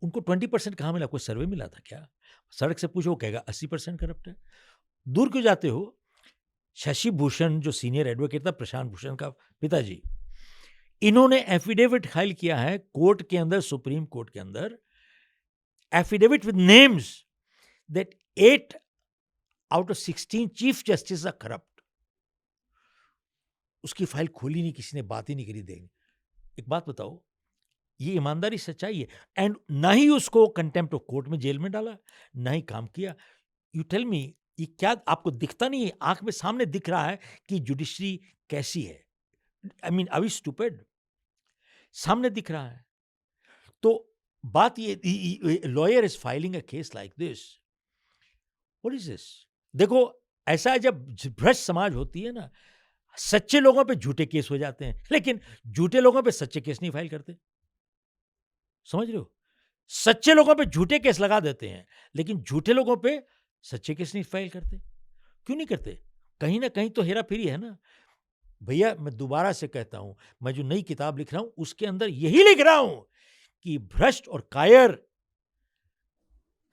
उनको 20% कहाँ मिला? कोई सर्वे मिला था क्या? सड़क से पूछो, वो कहेगा 80% करप्ट है। दूर क्यों जाते हो? शशि भूषण जो सीनियर एडवोकेट था, प्रशांत भूषण का पिताजी, इन्होंने एफिडेविट फाइल किया है कोर्ट के अंदर, सुप्रीम कोर्ट के अंदर, affidavit with names that 8 out of 16 chief justice are corrupt. उसकी फाइल खोली नहीं, किसी ने बात ही नहीं करी। देंगे, एक बात बताओ, ये ईमानदारी सच्चाई है? एंड ना ही उसको कंटेम्प्ट ऑफ कोर्ट में जेल में डाला, ना ही काम किया। यू टेल मी, ये क्या आपको दिखता नहीं है? आंख में सामने दिख रहा है कि जुडिशरी कैसी है। I mean, are we stupid? सामने दिख रहा है। तो बात ये, lawyer is filing a case like this, what is this? देखो, ऐसा है, जब भ्रष्ट समाज होती है ना, सच्चे लोगों पे झूठे केस हो जाते हैं, लेकिन झूठे लोगों पे सच्चे केस नहीं फाइल करते। समझ रहे हो? सच्चे लोगों पे झूठे केस लगा देते हैं, लेकिन झूठे लोगों पे सच्चे केस नहीं फाइल करते। क्यों नहीं करते? कहीं ना कहीं तो हेरा फेरी है ना भैया। मैं दोबारा से कहता हूं, मैं जो नई किताब लिख रहा हूं उसके अंदर यही लिख रहा हूं कि भ्रष्ट और कायर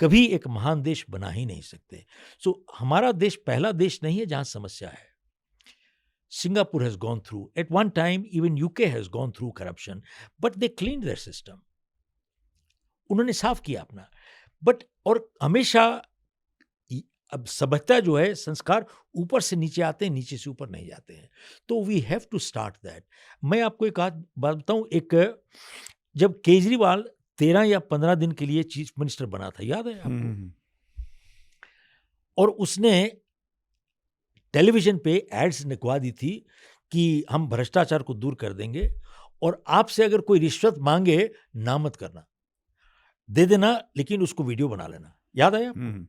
कभी एक महान देश बना ही नहीं सकते। सो हमारा देश पहला देश नहीं है जहां समस्या है। Singapore has gone through, at one time even UK has gone through corruption, but they cleaned their system. उन्होंने साफ किया अपना। बट और हमेशा अब सभ्यता जो है, संस्कार ऊपर से नीचे आते हैं, नीचे से ऊपर नहीं जाते हैं। तो we have to start that. मैं आपको एक बात बताऊं, एक जब केजरीवाल 13 या 15 दिन के लिए चीफ मिनिस्टर बना था, याद है आपको? और उसने टेलीविजन पे एड्स निकलवा दी थी कि हम भ्रष्टाचार को दूर कर देंगे, और आपसे अगर कोई रिश्वत मांगे ना मत करना, दे देना, लेकिन उसको वीडियो बना लेना। याद है आपको?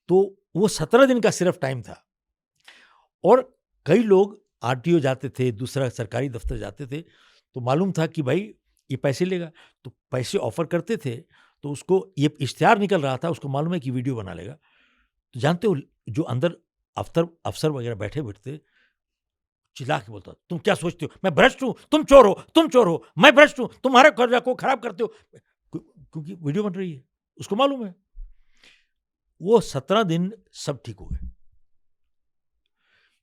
तो वो 17 दिन का सिर्फ टाइम था, और कई लोग आरटीओ जाते थे, दूसरा सरकारी दफ्तर जाते थे, तो मालूम था कि भाई ये पैसे लेगा, तो पैसे ऑफर करते थे, तो उसको ये इश्तिहार निकल रहा था, उसको मालूम है कि वीडियो बना लेगा। तो जानते हो, जो अंदर अफसर वगैरह बैठे चिल्ला के बोलता, तुम क्या सोचते हो, मैं भ्रष्ट हूं, तुम चोर हो, तुम चोर हो, मैं भ्रष्ट हूं, तुम्हारे कर्जा को खराब करते हो, क्योंकि वीडियो बन रही है, उसको मालूम है। वो 17 दिन सब ठीक हो गए।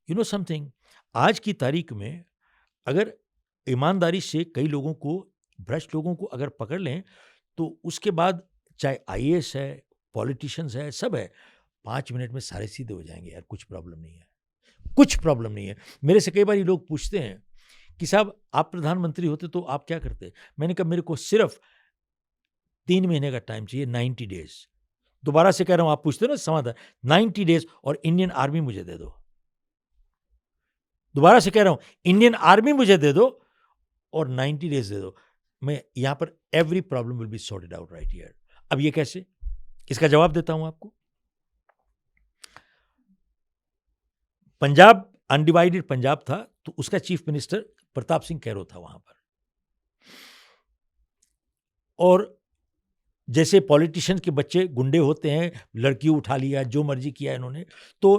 यू नो समथिंग, आज की तारीख में अगर ईमानदारी से कई लोगों को, भ्रष्ट लोगों को अगर पकड़ लें, तो उसके बाद चाहे आईएएस है, पॉलिटिशियंस है, सब है, 5 मिनट में सारे सीधे हो जाएंगे यार, कुछ प्रॉब्लम नहीं है, कुछ प्रॉब्लम नहीं है। मेरे से कई बार ये लोग पूछते हैं कि साहब आप प्रधानमंत्री होते तो आप क्या करते? मैंने कहा मेरे को सिर्फ 3 महीने का टाइम चाहिए, 90 डेज। दोबारा से कह रहा हूं, आप पूछते हो ना समाधान, 90 डेज, और इंडियन आर्मी मुझे दे दो। दोबारा से कह रहा हूं, इंडियन आर्मी मुझे दे दो और 90 डेज दे दो। मैं यहां पर every problem will be sorted out right here. अब ये कैसे? इसका जवाब देता हूं आपको। पंजाब, अनडिवाइडेड पंजाब था, तो उसका चीफ मिनिस्टर प्रताप सिंह कैरो था वहां पर। और जैसे पॉलिटिशियन के बच्चे गुंडे होते हैं, लड़की उठा लिया, जो मर्जी किया इन्होंने, तो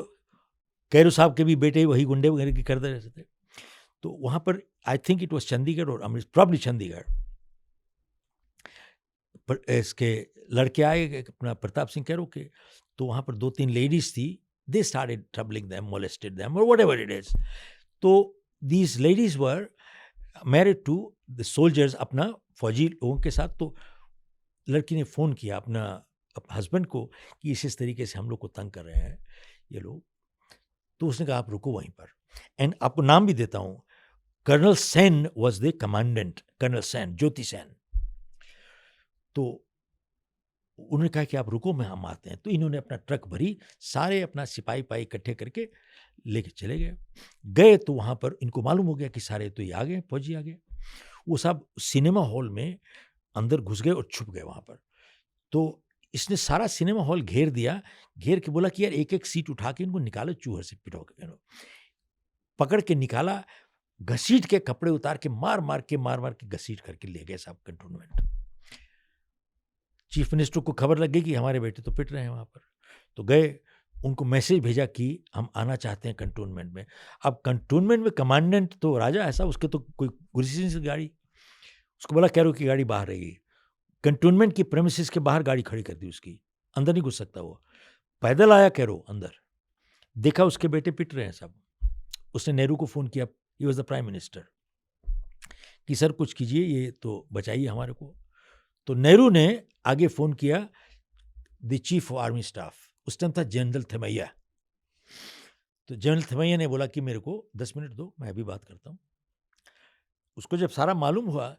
कैरो साहब के भी बेटे वही गुंडे वगैरह की करते रहते थे। तो वहां पर I think it was Chandigarh और अमृतसर, प्रॉब्ली चंडीगढ़, पर इसके लड़के आए अपना प्रताप सिंह कैरो के, तो वहां पर 2-3 लेडीज थी, they started troubling them, molested them, or whatever it is. तो these ladies were married to the soldiers, अपना फौजी लोगों के साथ। तो लड़की ने फ़ोन किया अपना हस्बैंड को कि इस तरीके से हम लोग को तंग कर रहे हैं ये लोग। तो उसने कहा आप रुको वहीं पर, एंड आपको नाम भी देता हूँ, colonel Sen was the commandant, colonel Sen, Jyoti Sen. तो उन्होंने कहा कि आप रुको, मैं हम आते हैं। तो इन्होंने अपना ट्रक भरी, सारे अपना सिपाही पाई इकट्ठे करके लेके चले गए। तो वहाँ पर इनको मालूम हो गया कि सारे तो ये आ गए, फौजी आ गए। वो सब सिनेमा हॉल में अंदर घुस गए और छुप गए वहाँ पर। तो इसने सारा सिनेमा हॉल घेर दिया, घेर के बोला कि यार एक एक सीट उठा के इनको निकालो, चूहर से पिटो के, पकड़ के निकाला। घसीट के कपड़े उतार के मार मार के घसीट करके ले गए साहब कंटोनमेंट। चीफ मिनिस्टर को खबर लग गई कि हमारे बेटे तो पिट रहे हैं वहां पर, तो गए, उनको मैसेज भेजा कि हम आना चाहते हैं कंटोनमेंट में। अब कंटोनमेंट में कमांडेंट तो राजा ऐसा, उसके तो कोई गुरसी नहीं गाड़ी, उसको बोला कैरो की गाड़ी बाहर रहेगी। कंटोनमेंट की प्रेमिसेस के बाहर गाड़ी खड़ी कर दी उसकी, अंदर नहीं घुस सकता वो। पैदल आया कैरो अंदर, देखा उसके बेटे पिट रहे हैं सब। उसने नेहरू को फ़ोन किया, he was the prime minister, कि सर कुछ कीजिए, ये तो बचाइए हमारे को। तो नेहरू ने आगे फ़ोन किया the chief of army staff, उस टाइम था जनरल थिमैया। तो जनरल थिमैया ने बोला कि मेरे को 10 मिनट दो, मैं अभी बात करता हूँ। उसको जब सारा मालूम हुआ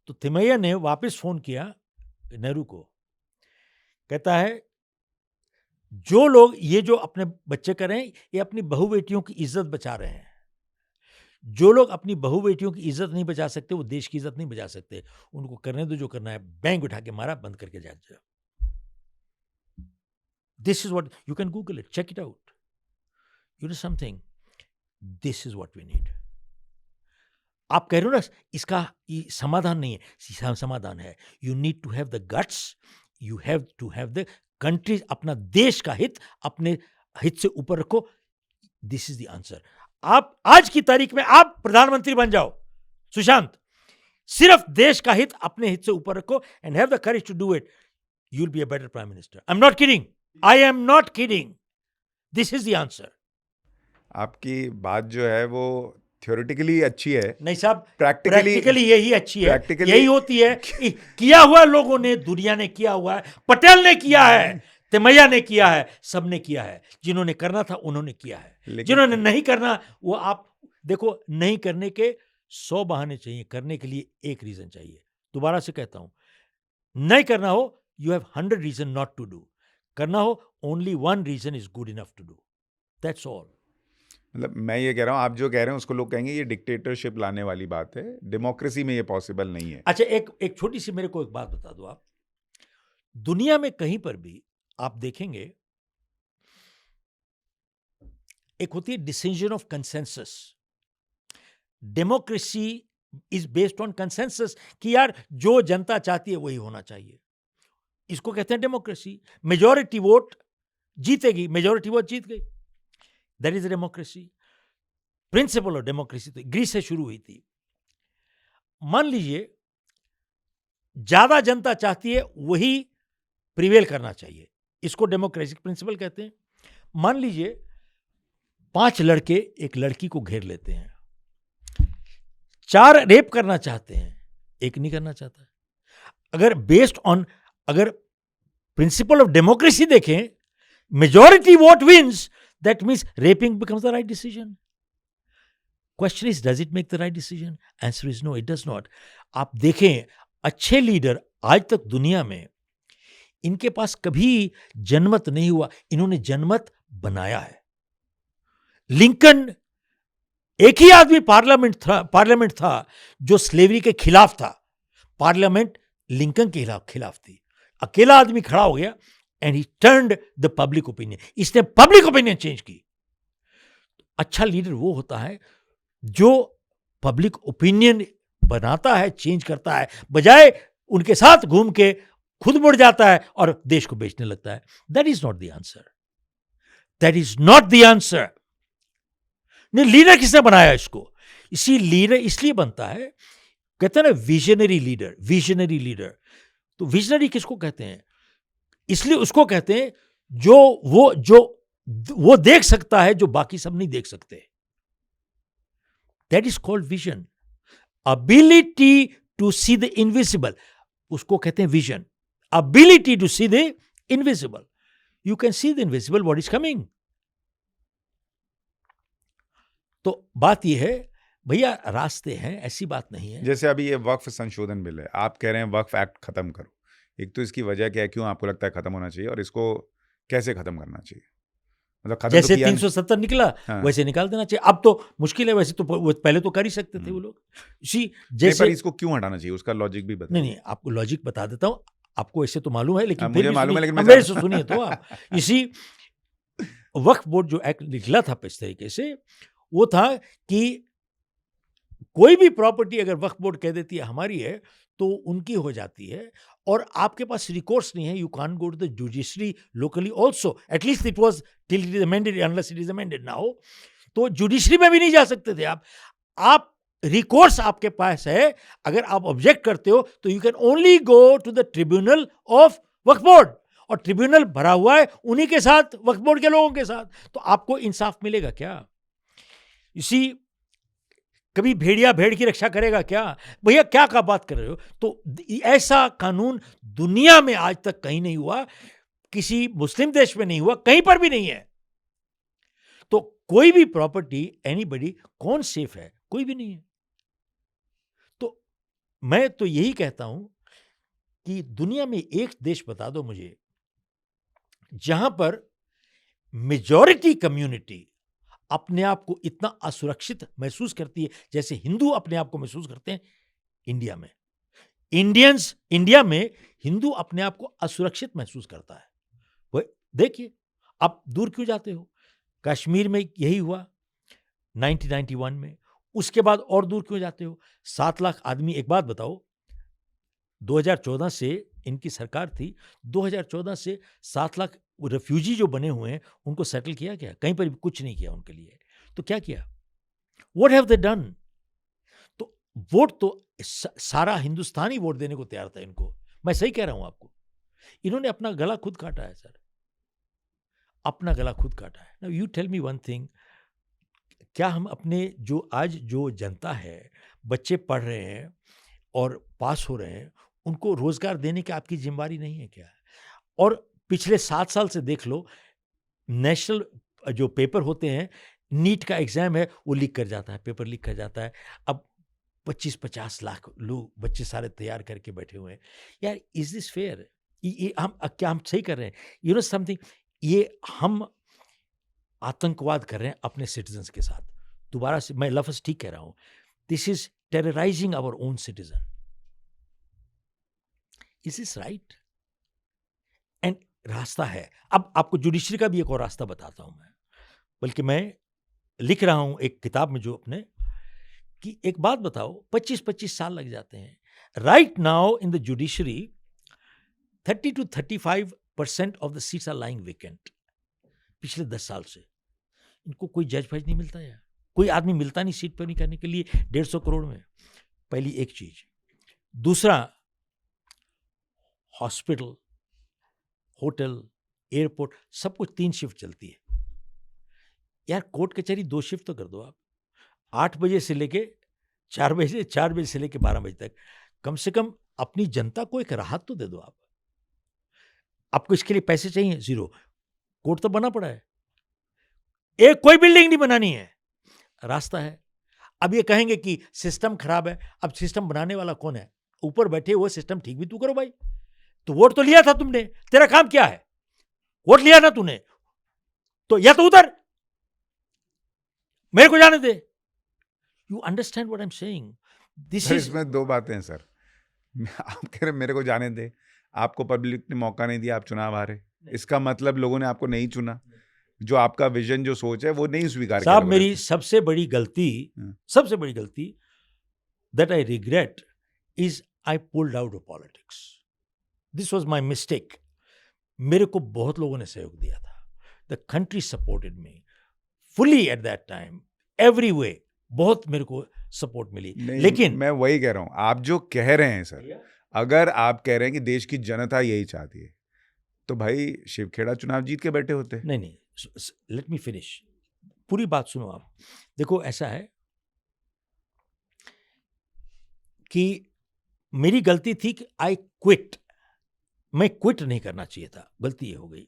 तो थिमैया ने वापस फ़ोन किया नेहरू को, कहता है जो लोग ये जो अपने बच्चे कर रहे हैं, ये अपनी बहू बेटियों की इज्जत बचा रहे हैं। जो लोग अपनी बहू बेटियों की इज्जत नहीं बचा सकते, वो देश की इज्जत नहीं बचा सकते। उनको करने दो जो करना है। बैंक उठा के मारा, बंद करके जा जाओ। This is what you can Google it, check it out, you know something, this is what we need. आप कह रहे हो ना इसका समाधान नहीं है, समाधान है। You need to have the guts, you have to have the country, अपना देश का हित अपने हित से ऊपर रखो। This is the answer. आप आज की तारीख में आप प्रधानमंत्री बन जाओ सुशांत, सिर्फ देश का हित अपने हित से ऊपर रखो and have the courage to do it, you will be a better prime minister. I am not kidding, I am not kidding, this is the answer. आपकी बात जो है वो थ्योरेटिकली अच्छी है, नहीं साहब, प्रैक्टिकली प्रैक्टिकली यही अच्छी है, practically- यही होती है। किया हुआ लोगों ने, दुनिया ने किया हुआ है, पटेल ने किया है, तिमैया ने किया है, सबने किया है। जिन्होंने करना था उन्होंने किया है, जिन्होंने नहीं करना वो आप देखो, नहीं करने के 100 बहाने चाहिए, करने के लिए एक रीजन चाहिए। दोबारा से कहता हूं, नहीं करना हो you have 100 reason not to do, करना हो only 1 reason is good enough to do, that's all. मतलब मैं ये कह रहा हूँ, आप जो कह रहे हैं उसको लोग कहेंगे ये डिक्टेटरशिप लाने वाली बात है, डेमोक्रेसी में ये पॉसिबल नहीं है। अच्छा, एक छोटी सी मेरे को एक बात बता दो आप, दुनिया में कहीं पर भी आप देखेंगे एक होती है decision of consensus. Democracy is based on consensus कि यार जो जनता चाहती है वही होना चाहिए, इसको कहते हैं डेमोक्रेसी। मेजॉरिटी वोट जीतेगी, मेजॉरिटी वोट जीत गई, that is democracy. Principal of democracy तो ग्रीस से शुरू हुई थी। मान लीजिए ज्यादा जनता चाहती है वही प्रिवेल करना चाहिए, इसको डेमोक्रेटिक प्रिंसिपल कहते हैं। मान लीजिए 5 लड़के एक लड़की को घेर लेते हैं, 4 रेप करना चाहते हैं, एक नहीं करना चाहता। अगर बेस्ड ऑन, अगर प्रिंसिपल ऑफ डेमोक्रेसी देखें, majority vote wins, that means raping becomes the right decision. Question is does it make the right decision? Answer is no, it does not. आप देखें अच्छे लीडर आज तक दुनिया में, इनके पास कभी जनमत नहीं हुआ, इन्होंने जनमत बनाया है। लिंकन एक ही आदमी पार्लियामेंट था जो स्लेवरी के खिलाफ था, पार्लियामेंट लिंकन के खिलाफ थी। अकेला आदमी खड़ा हो गया and he turned the public opinion, इसने पब्लिक ओपिनियन चेंज की। अच्छा लीडर वो होता है जो पब्लिक ओपिनियन बनाता है, चेंज करता है, बजाय उनके साथ घूम के खुद मुड़ जाता है और देश को बेचने लगता है। That is not the answer, that is not the answer. नहीं, लीडर किसने बनाया इसको? इसी लीडर इसलिए बनता है, कहते हैं ना विजनरी लीडर, विजनरी लीडर। तो विजनरी किसको कहते हैं? इसलिए उसको कहते हैं जो वो देख सकता है जो बाकी सब नहीं देख सकते। That is called vision. Ability to see the invisible, उसको कहते हैं vision. Ability to see the invisible, you can see the invisible what is coming. तो बात यह है भैया, रास्ते हैं, ऐसी बात नहीं है। जैसे अभी ये वक्फ संशोधन बिल है, आप कह रहे हैं वक्फ एक्ट खत्म करो, एक तो इसकी वजह क्या है, क्यों आपको लगता है खत्म होना चाहिए, और इसको कैसे खत्म करना चाहिए? मतलब खत्म जैसे तो किया 370 निकला, हाँ। वैसे निकाल देना चाहिए। अब तो मुश्किल है, वैसे तो वो पहले तो कर ही सकते थे वो लोग। नहीं, जैसे पर इसको क्यों हटाना चाहिए, उसका लॉजिक भी बताइए। नहीं, आपको लॉजिक बता देता हूं, आपको ऐसे तो मालूम है, लेकिन मुझे फिर भी मालूम है, सुनिए, लेकिन मैं मेरे से सुनिए तो आप। इसी वक्फ बोर्ड जो एक्ट निकला था इस तरीके से, वो था कि कोई भी प्रॉपर्टी अगर वक्फ बोर्ड कह देती है हमारी है तो उनकी हो जाती है, और आपके पास रिकोर्स नहीं है. You can't go to the judiciary locally also, at least it was till it is amended, unless it is amended now. तो जुडिशरी में भी नहीं जा सकते थे आप रिकोर्स आपके पास है. अगर आप ऑब्जेक्ट करते हो तो you can only go to the tribunal of Waqf board, और ट्रिब्यूनल भरा हुआ है उन्हीं के साथ, वक्फ बोर्ड के लोगों के साथ. तो आपको इंसाफ मिलेगा क्या? इसी कभी भेड़िया भेड़ की रक्षा करेगा क्या? भैया क्या का बात कर रहे हो? तो ऐसा कानून दुनिया में आज तक कहीं नहीं हुआ, किसी मुस्लिम देश में नहीं हुआ, कहीं पर भी नहीं है. तो कोई भी प्रॉपर्टी एनीबडी, कौन सेफ है? कोई भी नहीं है. तो मैं तो यही कहता हूं कि दुनिया में एक देश बता दो मुझे जहां पर मेजॉरिटी कम्युनिटी अपने आप को इतना असुरक्षित महसूस करती है जैसे हिंदू अपने आप को महसूस करते हैं. इंडिया में इंडिया में हिंदू अपने आप को असुरक्षित महसूस करता है. वो देखिए, आप दूर क्यों जाते हो? कश्मीर में यही हुआ 1991 में. उसके बाद और दूर क्यों जाते हो? 7 लाख आदमी. एक बात बताओ, 2014 से इनकी सरकार थी, 2014 से 7 लाख रेफ्यूजी जो बने हुए हैं उनको सेटल किया क्या? कहीं पर भी कुछ नहीं किया उनके लिए. तो क्या किया? What have they done? तो वोट तो सारा हिंदुस्तान ही वोट देने को तैयार था इनको. मैं सही कह रहा हूं आपको. इन्होंने अपना गला खुद काटा है सर, अपना गला खुद काटा है. Now you tell me one thing, क्या हम अपने जो जनता है, बच्चे पढ़ रहे हैं और पास हो रहे हैं, उनको रोजगार देने की आपकी जिम्मेदारी नहीं है क्या? और पिछले 7 साल से देख लो, नेशनल जो पेपर होते हैं, नीट का एग्जाम है, वो लीक कर जाता है, पेपर लीक कर जाता है. अब 25-50 लाख लोग, बच्चे सारे तैयार करके बैठे हुए हैं. यार, इज दिस फेयर? क्या हम सही कर रहे हैं? यू नो समथिंग, ये हम आतंकवाद कर रहे हैं अपने सिटीजन्स के साथ. दोबारा से मैं लफ्ज ठीक कह रहा हूं. This is terrorizing our own citizen. Is this right? And रास्ता है. अब आपको जुडिशरी का भी एक और रास्ता बताता हूं मैं, बल्कि मैं लिख रहा हूं एक किताब में जो अपने, कि एक बात बताओ, 25-25 साल लग जाते हैं. Right now in the judiciary 30 to 35% of the seats are lying vacant. पिछले 10 साल से इनको कोई जज फज नहीं मिलता है, कोई आदमी मिलता नहीं सीट पर नहीं करने के लिए 150 करोड़ में. पहली एक चीज. दूसरा, हॉस्पिटल, होटल, एयरपोर्ट, सब कुछ 3 शिफ्ट चलती है. यार, कोर्ट कचहरी 2 शिफ्ट तो कर दो आप. 8 बजे से लेके 4 बजे, 4 बजे से लेके 12 बजे तक. कम से कम अपनी जनता को एक राहत तो दे दो आप. आपको इसके लिए पैसे चाहिए? जीरो. कोर्ट तो बना पड़ा है, एक कोई बिल्डिंग नहीं बनानी है, रास्ता है. अब ये कहेंगे कि सिस्टम खराब है. अब सिस्टम बनाने वाला कौन है? ऊपर बैठे हुए. सिस्टम ठीक भी तू करो भाई. तो वोट तो लिया था तुमने, तेरा काम क्या है? वोट लिया ना तूने, तो या तो उधर, मेरे को जाने दे. You understand what I am saying? This is, इसमें 2 बातें हैं सर. आप कह रहे मेरे को जाने दे, आपको पब्लिक ने मौका नहीं दिया, आप चुनाव हारे. इसका मतलब लोगों ने आपको नहीं चुना. जो आपका विजन, जो सोच है, वो नहीं स्वीकार किया. साहब, मेरी सबसे बड़ी गलती that I regret is I pulled out of politics. This was my mistake. मेरे को बहुत लोगों ने सहयोग दिया था. The country supported me fully at that time, every way. बहुत मेरे को सपोर्ट मिली. लेकिन मैं वही कह रहा हूं, आप जो कह रहे हैं सर, अगर आप कह रहे हैं कि देश की जनता यही चाहती है, तो भाई शिवखेड़ा चुनाव जीत के बैठे होते. नहीं, लेट मी फिनिश. पूरी बात सुनो आप. देखो, ऐसा है कि मेरी गलती थी कि आई क्विट. मैं क्विट नहीं करना चाहिए था, गलती ये हो गई.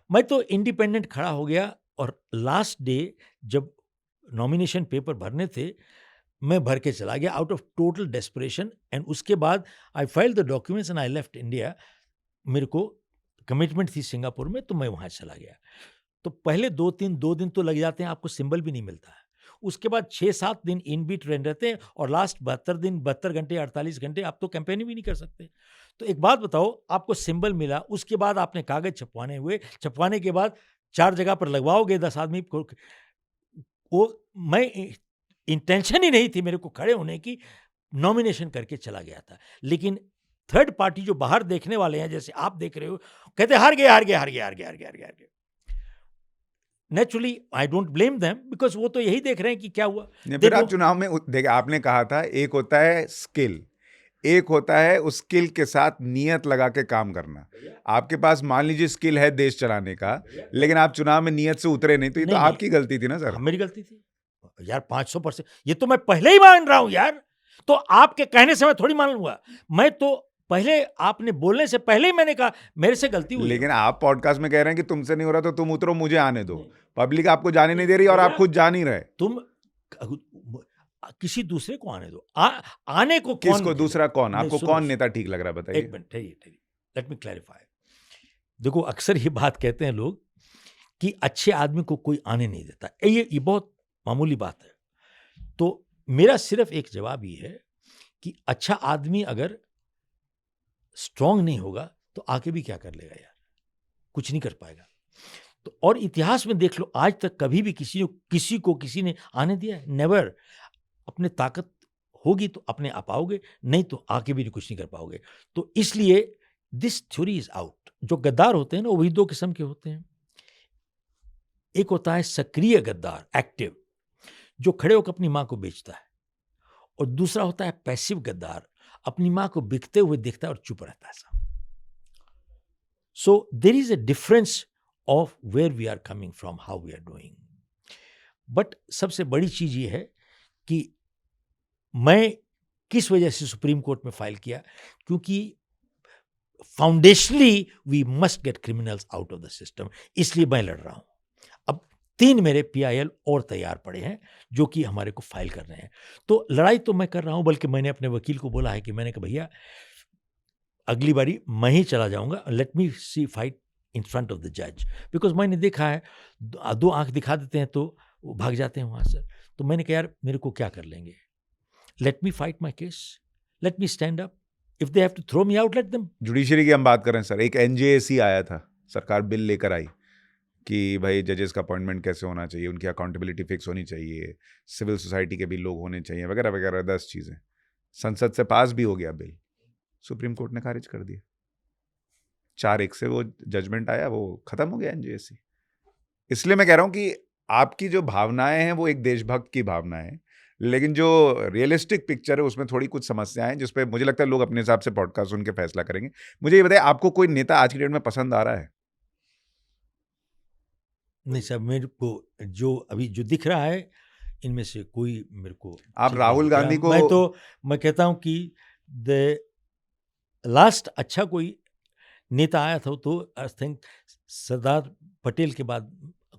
मैं तो इंडिपेंडेंट खड़ा हो गया, और लास्ट डे जब नॉमिनेशन पेपर भरने थे, मैं भर के चला गया out of total desperation. And उसके बाद I file the documents and I left India. मेरे को कमिटमेंट थी सिंगापुर में, तो मैं वहाँ चला गया. तो पहले 2 दिन तो लग जाते हैं, आपको सिंबल भी नहीं मिलता है. उसके बाद 6-7 दिन इन भी ट्रेन रहते हैं, और लास्ट 72 घंटे 48 घंटे आप तो कैंपेन भी नहीं कर सकते. तो एक बात बताओ, आपको सिंबल मिला, उसके बाद आपने कागज छपवाने के बाद 4 जगह पर लगवाओगे 10 आदमी को. वो मैं इंटेंशन ही नहीं थी मेरे को खड़े होने की, नॉमिनेशन करके चला गया था। लेकिन थर्ड पार्टी जो बाहर देखने वाले हैं, जैसे आप देख रहे हो, कहते हार गए हार गए हार गए हार गए हार गए हार गए हार गए। Naturally I don't blame them, because वो तो यही देख रहे हैं कि क्या हुआ। फिर आप चुनाव में देखिए, आपने कहा था एक होता है स्किल, एक होता है उस स्किल के साथ नियत लगा के काम करना। आपके पास मान लीजिए स्किल है देश चलाने का, लेकिन आप चुनाव में नियत से उतरे नहीं, तो ये तो आपकी गलती थी ना सर। मेरी गलती थी यार, 500%। ये तो मैं पहले ही मान रहा हूं यार, तो आपके कहने से मैं थोड़ी मान लूंगा। मैं तो पहले, आपने बोलने से पहले ही मैंने कहा मेरे से गलती हुई। लेकिन आप पॉडकास्ट में कह रहे हैं कि तुमसे नहीं हो रहा तो तुम उतरो, मुझे आने दो। पब्लिक आपको जाने नहीं दे रही और आप खुद जा नहीं रहे। तुम किसी दूसरे को आने दो। आने को कौन, किसको? दूसरा कौन? आपको कौन नेता ठीक लग रहा है, बताइए। एक मिनट, लेट मी क्लैरिफाई। देखो, अक्सर ये बात कहते हैं लोग कि अच्छे आदमी को कोई आने नहीं देता। ये बहुत मामूली बात है। तो मेरा सिर्फ एक जवाब ये है कि अच्छा आदमी अगर स्ट्रांग नहीं होगा तो आके भी क्या कर लेगा यार, कुछ नहीं कर पाएगा। तो और इतिहास में देख लो, आज तक कभी भी किसी ने आने दिया है? नेवर। अपने ताकत होगी तो अपने आप आओगे, नहीं तो आके भी कुछ नहीं कर पाओगे। तो इसलिए दिस थ्योरी इज आउट। जो गद्दार होते हैं ना, वही दो किस्म के होते हैं। एक होता है सक्रिय गद्दार, एक्टिव, जो खड़े होकर अपनी मां को बेचता है, और दूसरा होता है पैसिव गद्दार, अपनी मां को बिकते हुए देखता है और चुप रहता है साहब। So there is a difference of where we are coming from, how we are doing. But सबसे बड़ी चीज ये है कि मैं किस वजह से सुप्रीम कोर्ट में फाइल किया, क्योंकि foundationally we must get criminals out of the system, इसलिए मैं लड़ रहा हूं। अब 3 मेरे PIL और तैयार पड़े हैं जो कि हमारे को फाइल कर रहे हैं। तो लड़ाई तो मैं कर रहा हूं, बल्कि मैंने अपने वकील को बोला है कि मैंने कहा भैया अगली बारी मैं ही चला जाऊंगा, let me see fight in front of the जज, बिकॉज मैंने देखा है 2 आंख दिखा देते हैं तो वो भाग जाते हैं वहां से। तो मैंने कहा यार मेरे को क्या कर लेंगे, let me fight my case, let me stand up, if they have to throw me out let them. Judiciary की हम बात करें सर, एक NJAC आया था, सरकार बिल लेकर आई कि भाई जजेस का अपॉइंटमेंट कैसे होना चाहिए, उनकी अकाउंटेबिलिटी फिक्स होनी चाहिए, सिविल सोसाइटी के भी लोग होने चाहिए, वगैरह वगैरह 10 चीज़ें। संसद से पास भी हो गया बिल, सुप्रीम कोर्ट ने खारिज कर दिया। 4-1 से वो जजमेंट आया, वो खत्म हो गया NJAC। इसलिए मैं कह रहा हूँ कि आपकी जो भावनाएं हैं वो एक देशभक्त की भावना है, लेकिन जो रियलिस्टिक पिक्चर है उसमें थोड़ी कुछ समस्याएं हैं, जिसपे मुझे लगता है लोग अपने हिसाब से पॉडकास्ट सुन के फैसला करेंगे। मुझे ये बताइए, आपको कोई नेता आज की डेट में पसंद आ रहा है? नहीं साहब, मेरे को जो अभी जो दिख रहा है इनमें से कोई मेरे को। आप राहुल गांधी को, मैं कहता हूं कि द लास्ट अच्छा कोई नेता आया था तो आई थिंक सरदार पटेल के बाद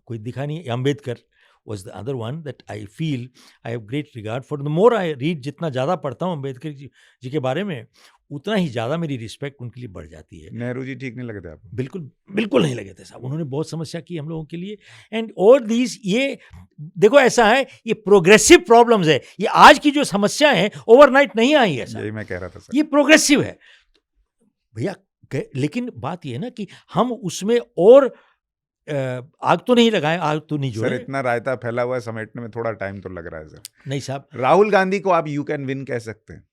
कोई दिखा नहीं। Ambedkar was the other one that I feel I have great regard for. The more I read, जितना ज़्यादा पढ़ता हूँ अम्बेडकर जी के बारे में, उतना ही ज़्यादा मेरी रिस्पेक्ट उनके लिए बढ़ जाती है। नेहरू जी ठीक नहीं लगे थे आपको? बिल्कुल बिल्कुल नहीं लगे थे साहब, उन्होंने बहुत समस्या की हम लोगों के लिए। एंड ऑल दीज, ये देखो ऐसा है, ये प्रोग्रेसिव प्रॉब्लम्स है। ये आज की जो समस्या है ओवरनाइट नहीं आई है, यही मैं कह रहा था सर। ये प्रोग्रेसिव है भैया। लेकिन बात ये है ना कि हम उसमें और आग तो नहीं लगाए, आग तो नहीं जोड़े। सर इतना रायता फैला हुआ है, समेटने में थोड़ा टाइम तो लग रहा है सर। नहीं साहब, राहुल गांधी को आप यू कैन विन कह सकते हैं?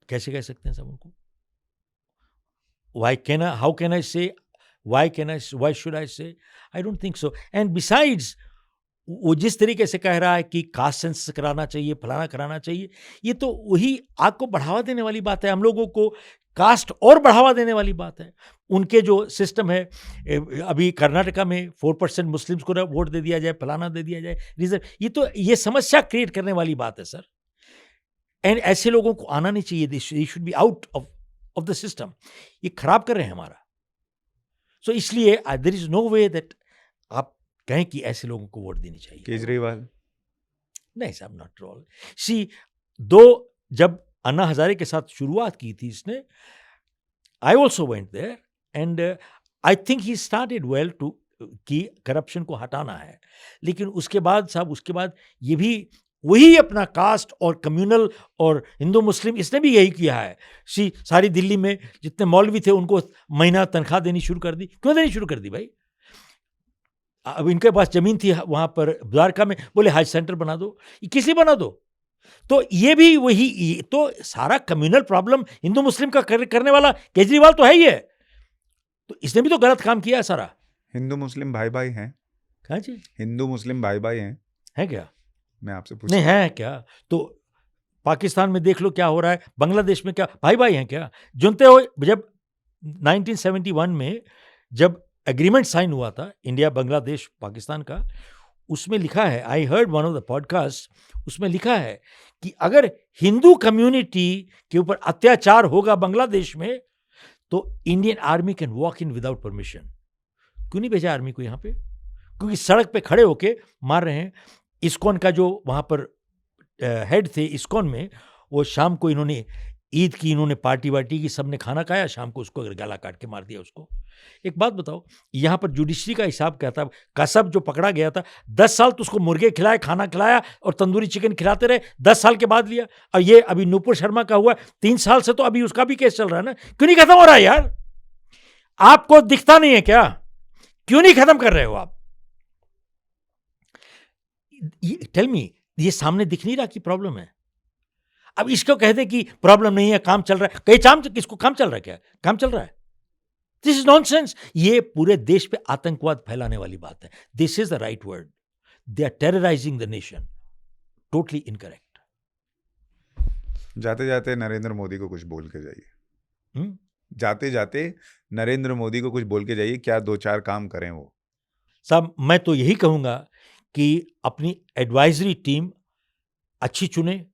कैसे कह सकते हैं साहब उनको? हाउ कैन आई से, why should I say? I don't think so. And besides, वो जिस तरीके से कह रहा है कि कास्ट सेंसस कराना चाहिए, फलाना कराना चाहिए, ये तो वही आग को बढ़ावा देने वाली बात है। हम लोगों को कास्ट और बढ़ावा देने वाली बात है। उनके जो सिस्टम है, अभी कर्नाटका में 4% मुस्लिम्स को वोट दे दिया जाए, फलाना दे दिया जाए, रिजर्व, ये समस्या क्रिएट करने वाली बात है सर। एंड ऐसे लोगों को आना नहीं चाहिए, they should be out of the system. ये खराब कर रहे हैं हमारा। सो इसलिए there is no way that आप कहें कि ऐसे लोगों को वोट देनी चाहिए। केजरीवाल? नहीं साहब, नॉट ऑल। सी, दो जब अन्ना हजारे के साथ शुरुआत की थी इसने, I also went there and I think he started well too, कि करप्शन को हटाना है। लेकिन उसके बाद साहब, उसके बाद ये भी वही अपना कास्ट और कम्युनल और हिंदू मुस्लिम, इसने भी यही किया है। सारी दिल्ली में जितने मौलवी थे उनको महीना तनख्वाह देनी शुरू कर दी। क्यों देनी शुरू कर दी भाई? अब इनके पास जमीन थी वहां पर द्वारका में, बोले हज सेंटर बना दो, किसी बना दो। तो ये भी वही, तो सारा कम्युनल प्रॉब्लम हिंदू मुस्लिम का करने वाला केजरीवाल तो है ही है, तो इसने भी तो गलत काम किया है सारा। हिंदू मुस्लिम भाई भाई हैं? हाँ जी, हिंदू मुस्लिम भाई भाई हैं? है क्या? मैं आपसे पूछ नहीं है क्या? तो पाकिस्तान में देख लो क्या हो रहा है, बांग्लादेश में क्या भाई भाई हैं क्या? जुनते हो जब 1971 में जब एग्रीमेंट साइन हुआ था इंडिया बांग्लादेश पाकिस्तान का, उसमें लिखा है, I heard one of the podcast, उसमें लिखा है कि अगर हिंदू कम्युनिटी के ऊपर अत्याचार होगा बांग्लादेश में तो Indian army can walk in without permission. क्यों नहीं भेजा आर्मी को यहाँ पे? क्योंकि सड़क पे खड़े होके मार रहे हैं। इस्कॉन का जो वहाँ पर हेड थे इस्कॉन में, वो शाम को इन्होंने ईद की, इन्होंने पार्टी वार्टी की, सबने खाना खाया, शाम को उसको गला काट के मार दिया उसको। एक बात बताओ, यहाँ पर जुडिशरी का हिसाब क्या था? कसब जो पकड़ा गया था 10 साल तो उसको मुर्गे खिलाए, खाना खिलाया और तंदूरी चिकन खिलाते रहे, 10 साल के बाद लिया। और ये अभी नूपुर शर्मा का हुआ 3 साल से, तो अभी उसका भी केस चल रहा है ना। क्यों नहीं खत्म हो रहा है यार? आपको दिखता नहीं है क्या? क्यों नहीं खत्म कर रहे हो आप? टेल मी, ये सामने दिख नहीं रहा कि प्रॉब्लम है? अब इसको कहते कि प्रॉब्लम नहीं है, काम चल रहा है। कहीं काम, किसको काम चल रहा है? क्या काम चल रहा है? This is nonsense. ये पूरे देश पे आतंकवाद फैलाने वाली बात है। This is the right word. They are terrorizing the nation. Totally incorrect. जाते जाते नरेंद्र मोदी को कुछ बोल के जाइए। जाते जाते नरेंद्र मोदी को कुछ बोल के जाइए, क्या 2-4 काम करें वो। साहब, मैं तो यही कहूंगा कि अपनी एडवाइजरी टीम अच्छी चुने,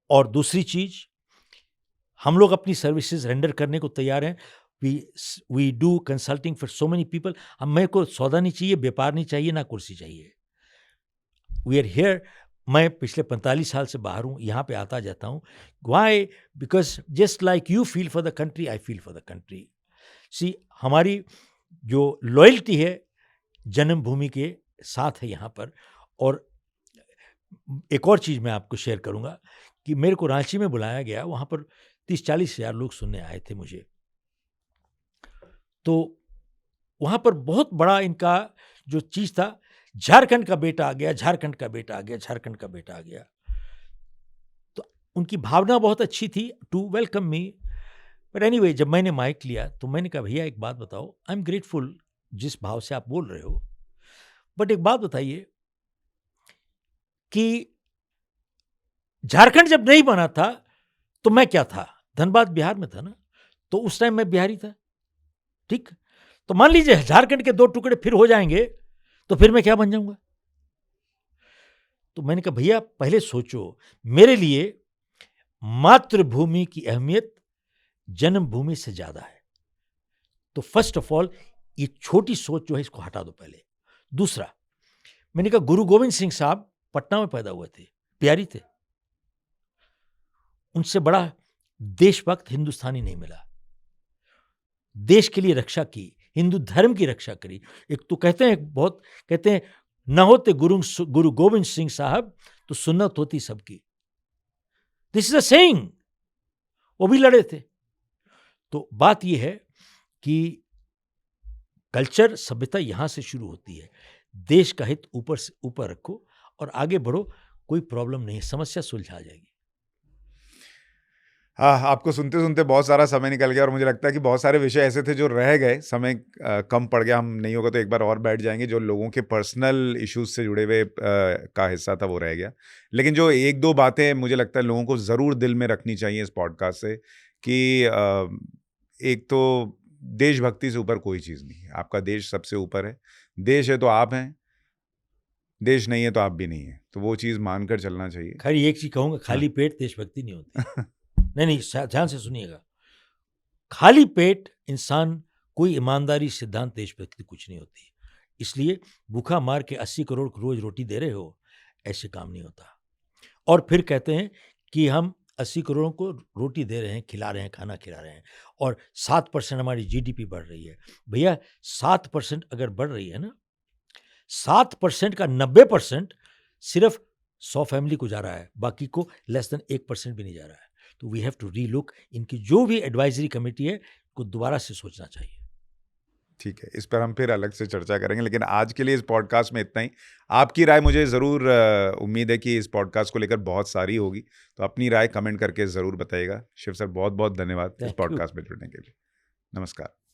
और दूसरी चीज, हम लोग अपनी सर्विसेज रेंडर करने को तैयार हैं। We do consulting for so many people. हम, मेरे को सौदा नहीं चाहिए, व्यापार नहीं चाहिए, ना कुर्सी चाहिए। We are here. मैं पिछले 45 साल से बाहर हूँ, यहाँ पे आता जाता हूँ। Why? Because just like you feel for the country, I feel for the country. See, हमारी जो लॉयल्टी है जन्मभूमि के साथ है यहाँ पर। और एक और चीज़ मैं आपको शेयर करूँगा कि मेरे को रांची में बुलाया गया, वहाँ पर 30-40 हज़ार लोग सुनने आए थे मुझे। तो वहाँ पर बहुत बड़ा इनका जो चीज़ था, झारखंड का बेटा आ गया, झारखंड का बेटा आ गया, झारखंड का बेटा आ गया। तो उनकी भावना बहुत अच्छी थी to welcome me. But anyway, जब मैंने माइक लिया तो मैंने कहा, भैया एक बात बताओ, आई एम ग्रेटफुल जिस भाव से आप बोल रहे हो, बट एक बात बताइए कि झारखंड जब नहीं बना था तो मैं क्या था? धनबाद बिहार में था ना, तो उस टाइम मैं बिहारी था। ठीक, तो मान लीजिए झारखंड के 2 टुकड़े फिर हो जाएंगे तो फिर मैं क्या बन जाऊंगा? तो मैंने कहा, भैया पहले सोचो, मेरे लिए मातृभूमि की अहमियत जन्मभूमि से ज्यादा है। तो फर्स्ट ऑफ ऑल ये छोटी सोच जो है इसको हटा दो पहले। दूसरा, मैंने कहा, गुरु गोविंद सिंह साहब पटना में पैदा हुए थे, बिहारी थे। उनसे बड़ा देशभक्त हिंदुस्तानी नहीं मिला। देश के लिए रक्षा की, हिंदू धर्म की रक्षा करी। एक तो कहते हैं, बहुत कहते हैं, न होते गुरु गोविंद सिंह साहब तो सुन्नत होती सबकी। This is a saying. वो भी लड़े थे। तो बात यह है कि कल्चर, सभ्यता यहां से शुरू होती है। देश का हित ऊपर से ऊपर रखो और आगे बढ़ो, कोई प्रॉब्लम नहीं, समस्या सुलझा जाएगी। हाँ, आपको सुनते सुनते बहुत सारा समय निकल गया और मुझे लगता है कि बहुत सारे विषय ऐसे थे जो रह गए, समय कम पड़ गया। हम नहीं होगा तो एक बार और बैठ जाएंगे। जो लोगों के पर्सनल इश्यूज से जुड़े हुए का हिस्सा था वो रह गया। लेकिन जो 1-2 बातें मुझे लगता है लोगों को ज़रूर दिल में रखनी चाहिए इस पॉडकास्ट से, कि एक तो देशभक्ति से ऊपर कोई चीज़ नहीं है। आपका देश सबसे ऊपर है। देश है तो आप हैं, देश नहीं है तो आप भी नहीं है। तो वो चीज़ मानकर चलना चाहिए। खैर, एक चीज कहूंगा, खाली पेट देशभक्ति नहीं होती। नहीं, ध्यान से सुनिएगा। खाली पेट इंसान, कोई ईमानदारी, सिद्धांत, देशभक्ति कुछ नहीं होती। इसलिए भूखा मार के 80 करोड़ को रोज रोटी दे रहे हो, ऐसे काम नहीं होता। और फिर कहते हैं कि हम 80 करोड़ को रोटी दे रहे हैं, खिला रहे हैं, खाना खिला रहे हैं, और 7% हमारी जीडीपी बढ़ रही है। भैया 7% अगर बढ़ रही है ना, 7% का 90% सिर्फ 100 फैमिली को जा रहा है, बाकी को लेस देन 1% भी नहीं जा रहा है। तो वी हैव टू रीलुक। इनकी जो भी एडवाइजरी कमेटी है को दोबारा से सोचना चाहिए। ठीक है, इस पर हम फिर अलग से चर्चा करेंगे, लेकिन आज के लिए इस पॉडकास्ट में इतना ही। आपकी राय मुझे ज़रूर उम्मीद है कि इस पॉडकास्ट को लेकर बहुत सारी होगी, तो अपनी राय कमेंट करके ज़रूर बताइएगा। शिव सर, बहुत बहुत धन्यवाद इस Thank you. पॉडकास्ट में जुड़ने के लिए। नमस्कार।